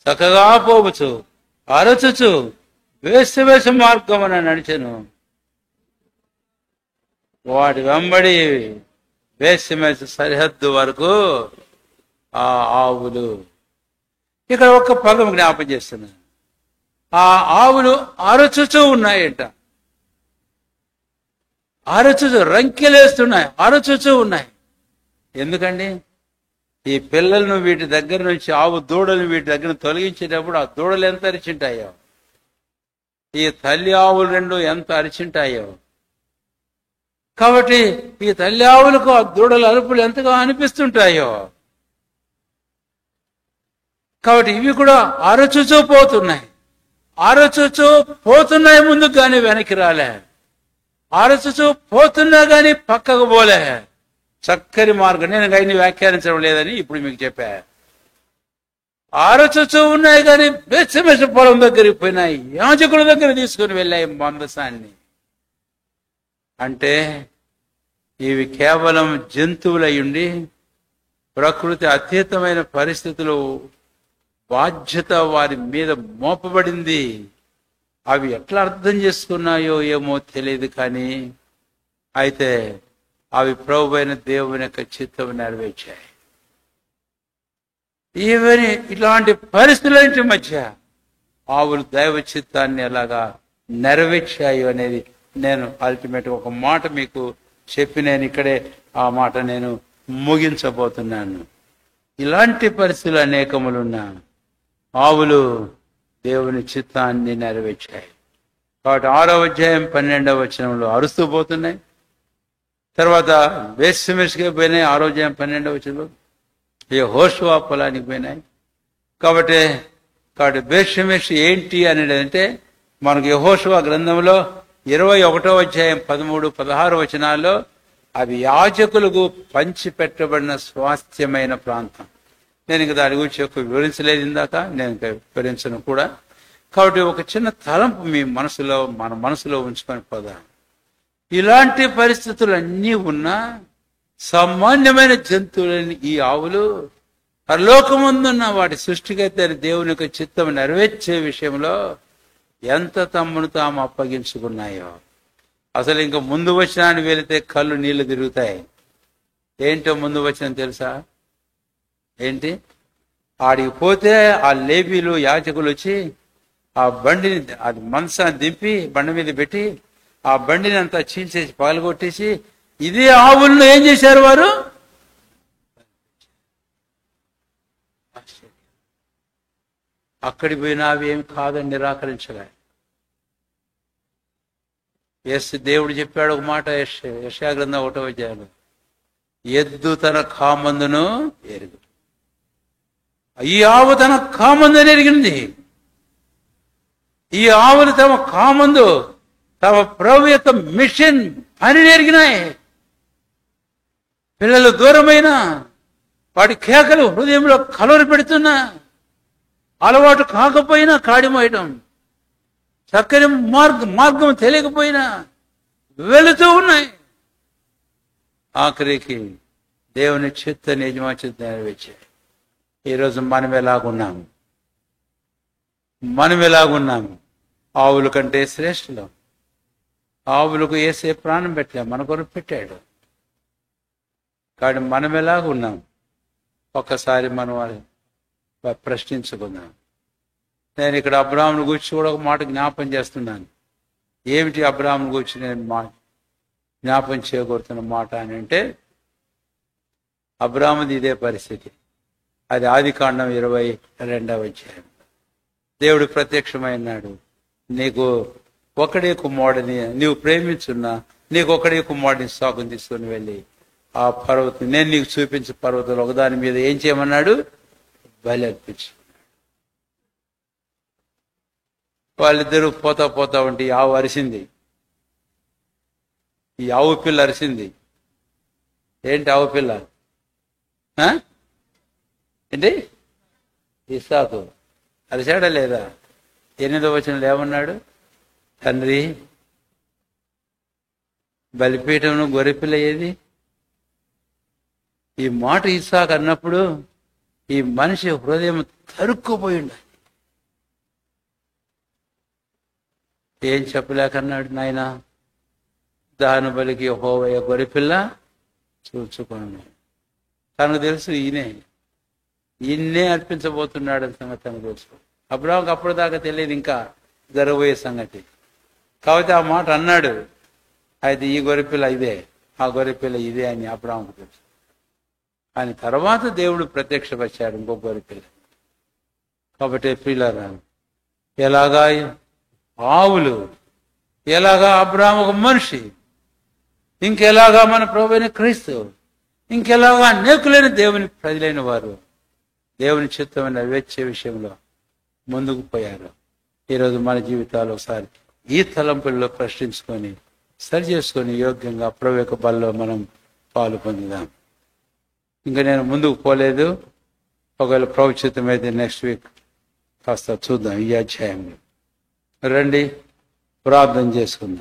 A: చక్కగా పోవచ్చు, అరచుచు వేశ్యవేష మార్గమున నడిచెను. వాటి వెంబడి వేశ్యవేష సరిహద్దు వరకు ఆ ఆవులు. ఇక్కడ ఒక్క పదం జ్ఞాపం చేస్తున్నాను. ఆ ఆవులు అరచుచూ ఉన్నాయంట. రంకెలేస్తున్నాయి, అరచుచూ ఉన్నాయి. ఎందుకండి? ఈ పిల్లలను వీటి దగ్గర నుంచి, ఆవు దూడలను వీటి దగ్గర తొలగించేటప్పుడు ఆ దూడలు ఎంత అరిచింటాయో, ఈ తల్లి ఆవులు రెండు ఎంత అరిచింటాయో. కాబట్టి ఈ తల్లి ఆవులకు ఆ దూడల అరుపులు ఎంతగా అనిపిస్తుంటాయో. కాబట్టి ఇవి కూడా అరచుచూ పోతున్నాయి ముందుకు కానీ వెనక్కి రాలే. అరచుచూ పోతున్నా కానీ పక్కకు పోలే. చక్కని మార్గం. నేను ఆయన్ని వ్యాఖ్యానించడం లేదని ఇప్పుడు మీకు చెప్పా. అరచుచూ ఉన్నాయి కానీ బేత్షెమెష పొలం దగ్గరికి పోయినాయి, యాజకుల దగ్గర తీసుకుని వెళ్ళాయి మందసాన్ని. అంటే ఇవి కేవలం జంతువులయ్యుండి ప్రకృతి అతీతమైన పరిస్థితులు బాధ్యత వారి మీద మోపబడింది. అవి ఎట్లా అర్థం చేసుకున్నాయో ఏమో తెలియదు, కానీ అయితే అవి ప్రభువైన దేవుని యొక్క చిత్తం నెరవేర్చాయి. ఈవెన్ ఇలాంటి పరిస్థితుల మధ్య ఆవులు దైవ చిత్తాన్ని ఎలాగా నెరవేర్చాయి అనేది నేను అల్టిమేట్ ఒక మాట మీకు చెప్పి నేను ఇక్కడే ఆ మాట నేను ముగించబోతున్నాను. ఇలాంటి పరిస్థితులు అనేకములున్నా ఆవులు దేవుని చిత్తాన్ని నెరవేర్చాయి. కాబట్టి 6వ అధ్యాయం 12వ వచనంలో అరుస్తూ పోతున్నాయి. తర్వాత బేత్షెమెషుకే పోయినాయి. 6వ అధ్యాయం 12వ వచనంలో యెహోషువ పొలానికి పోయినాయి. కాబట్టి బేత్షెమెషు ఏంటి అనేది అంటే, మనకు యెహోషువ గ్రంథంలో 21వ అధ్యాయం 13, 16 వచనాల్లో అవి యాజకులకు పంచిపెట్టబడిన స్వాస్థ్యమైన ప్రాంతం. నేను ఇంక దాని గురించి ఎక్కువ వివరించలేదు ఇందాక, నేను ఇంకా వివరించను కూడా. కాబట్టి ఒక చిన్న తలంపు మీ మనసులో, మన మనసులో ఉంచుకొని పోదాం. ఇలాంటి పరిస్థితులు అన్నీ ఉన్నా సామాన్యమైన జంతువులని ఈ ఆవులు పరలోకమందున్న వాటి సృష్టికర్త దేవుని యొక్క చిత్తం నెరవేర్చే విషయంలో ఎంత తమ్మును తాము అప్పగించుకున్నాయో. అసలు ఇంకా ముందు వచనాన్ని వెళితే కళ్ళు నీళ్లు తిరుగుతాయి. ఏంటో ముందు వచనం తెలుసా? ఏంటి? ఆడికి పోతే ఆ లేవీలు యాజకులు వచ్చి ఆ బండిని, అది మనసాన్ని దింపి బండి మీద పెట్టి ఆ బండిని అంతా చీల్చేసి పగలగొట్టేసి ఇదే ఆవులను ఏం చేశారు వారు? అక్కడికి పోయినా అవి ఏమి కాదని నిరాకరించలే. దేవుడు చెప్పాడు ఒక మాట, యెషయా గ్రంథం 1వ అధ్యాయంలో, ఎద్దు తన కామందును ఎరుగు. ఈ ఆవు తన కామందుని ఎరిగింది. ఈ ఆవులు తమ కామందు, తమ ప్రభు యొక్క మిషన్ పని ఎరిగినాయి. పిల్లలు దూరమైన వాడి కేకలు హృదయంలో కలవరి పెడుతున్నా, అలవాటు కాకపోయినా కాడిమోయటం, చక్కని మార్గం తెలియకపోయినా వెళుతూ ఉన్నాయి. ఆఖరికి దేవుని చిత్తాన్ని యజమాని నెరవేర్చాయి. ఈరోజు మనం ఎలాగున్నాము? ఆవుల కంటే శ్రేష్ఠులం. ఆవులకు ఏసే ప్రాణం పెట్టలే, మన కొరకు పెట్టాడు. కాబట్టి మనం ఎలాగున్నాం? ఒక్కసారి మనం ప్రశ్నించుకుందాం. నేను ఇక్కడ అబ్రాహామును గురించి కూడా ఒక మాట జ్ఞాపం చేస్తున్నాను. ఏమిటి అబ్రాహామును గురించి నేను జ్ఞాపం చేయకూడుతున్న మాట అని అంటే, అబ్రాహాముది ఇదే పరిస్థితి. అది ఆదికాండం 22వ అధ్యాయం. దేవుడు ప్రత్యక్షమైనాడు, నీకు ఒకడే కుమారుడిని నీవు ప్రేమించున్నా, నీకు ఒకడే కుమారుడిని సాకుని తీసుకుని వెళ్ళి ఆ పర్వతం, నేను నీకు చూపించే పర్వతంలో ఒకదాని మీద ఏం చేయమన్నాడు? బలి అర్పించు. వాళ్ళిద్దరూ పోతా ఉంటే ఈ ఆవు అరిసింది. ఈ ఆవు పిల్ల అరిసింది. ఏంటి ఆవు పిల్ల? ఏంటి? ఇస్సాకు అరిశాడా లేదా? 8వ వచనంలో ఏమన్నాడు? తండ్రి, బలిపీఠంను గొర్రెపిల్ల ఏది? ఈ మాట ఇస్సాకు అన్నప్పుడు ఈ మనిషి హృదయం తరుక్కుపోయిండు. ఏం చెప్పలేకన్నాడు, నాయనా దహన బలికి యెహోవా గొర్రెపిల్ల చూచుకోండి. తనకు తెలుసు ఈయన్నే అర్పించబోతున్నాడు అని సంగతి తనకు తెలుసు. అబ్రాహాముకు అప్పటిదాకా తెలియదు ఇంకా జరగబోయే సంగతి. కాబట్టి ఆ మాట అన్నాడు. అయితే ఈ గొర్రెపిల్ల ఇదే, ఆ గొర్రెపిల్ల ఇదే అని అబ్రాహాముకు తెలుసు. కానీ తర్వాత దేవుడు ప్రత్యక్షపరిచాడు ఇంకో గొర్రెపిల్ల. కాబట్టి ప్రియులారా, ఎలాగా ఆవులు, ఎలాగా అబ్రాహాము ఒక మనిషి, ఇంకెలాగా మన ప్రభువైన క్రీస్తు, ఇంకెలాగా అనేకులైన దేవుని ప్రజలైన వారు దేవుని చిత్తమైన నెరవేర్చే విషయంలో ముందుకు పోయారు. ఈరోజు మన జీవితాలు ఒకసారి ఈ తలంపుల్లో ప్రశ్నించుకొని సరి చేసుకొని యోగ్యంగా ప్రభు యొక్క బలలో మనం పాలు పొందుదాం. ఇంకా నేను ముందుకు పోలేదు. ఒకవేళ ప్రభు చిత్తమైతే నెక్స్ట్ వీక్ కాస్త చూద్దాం ఈ అధ్యాయంలో. రండి ప్రార్థన చేసుకుందాం.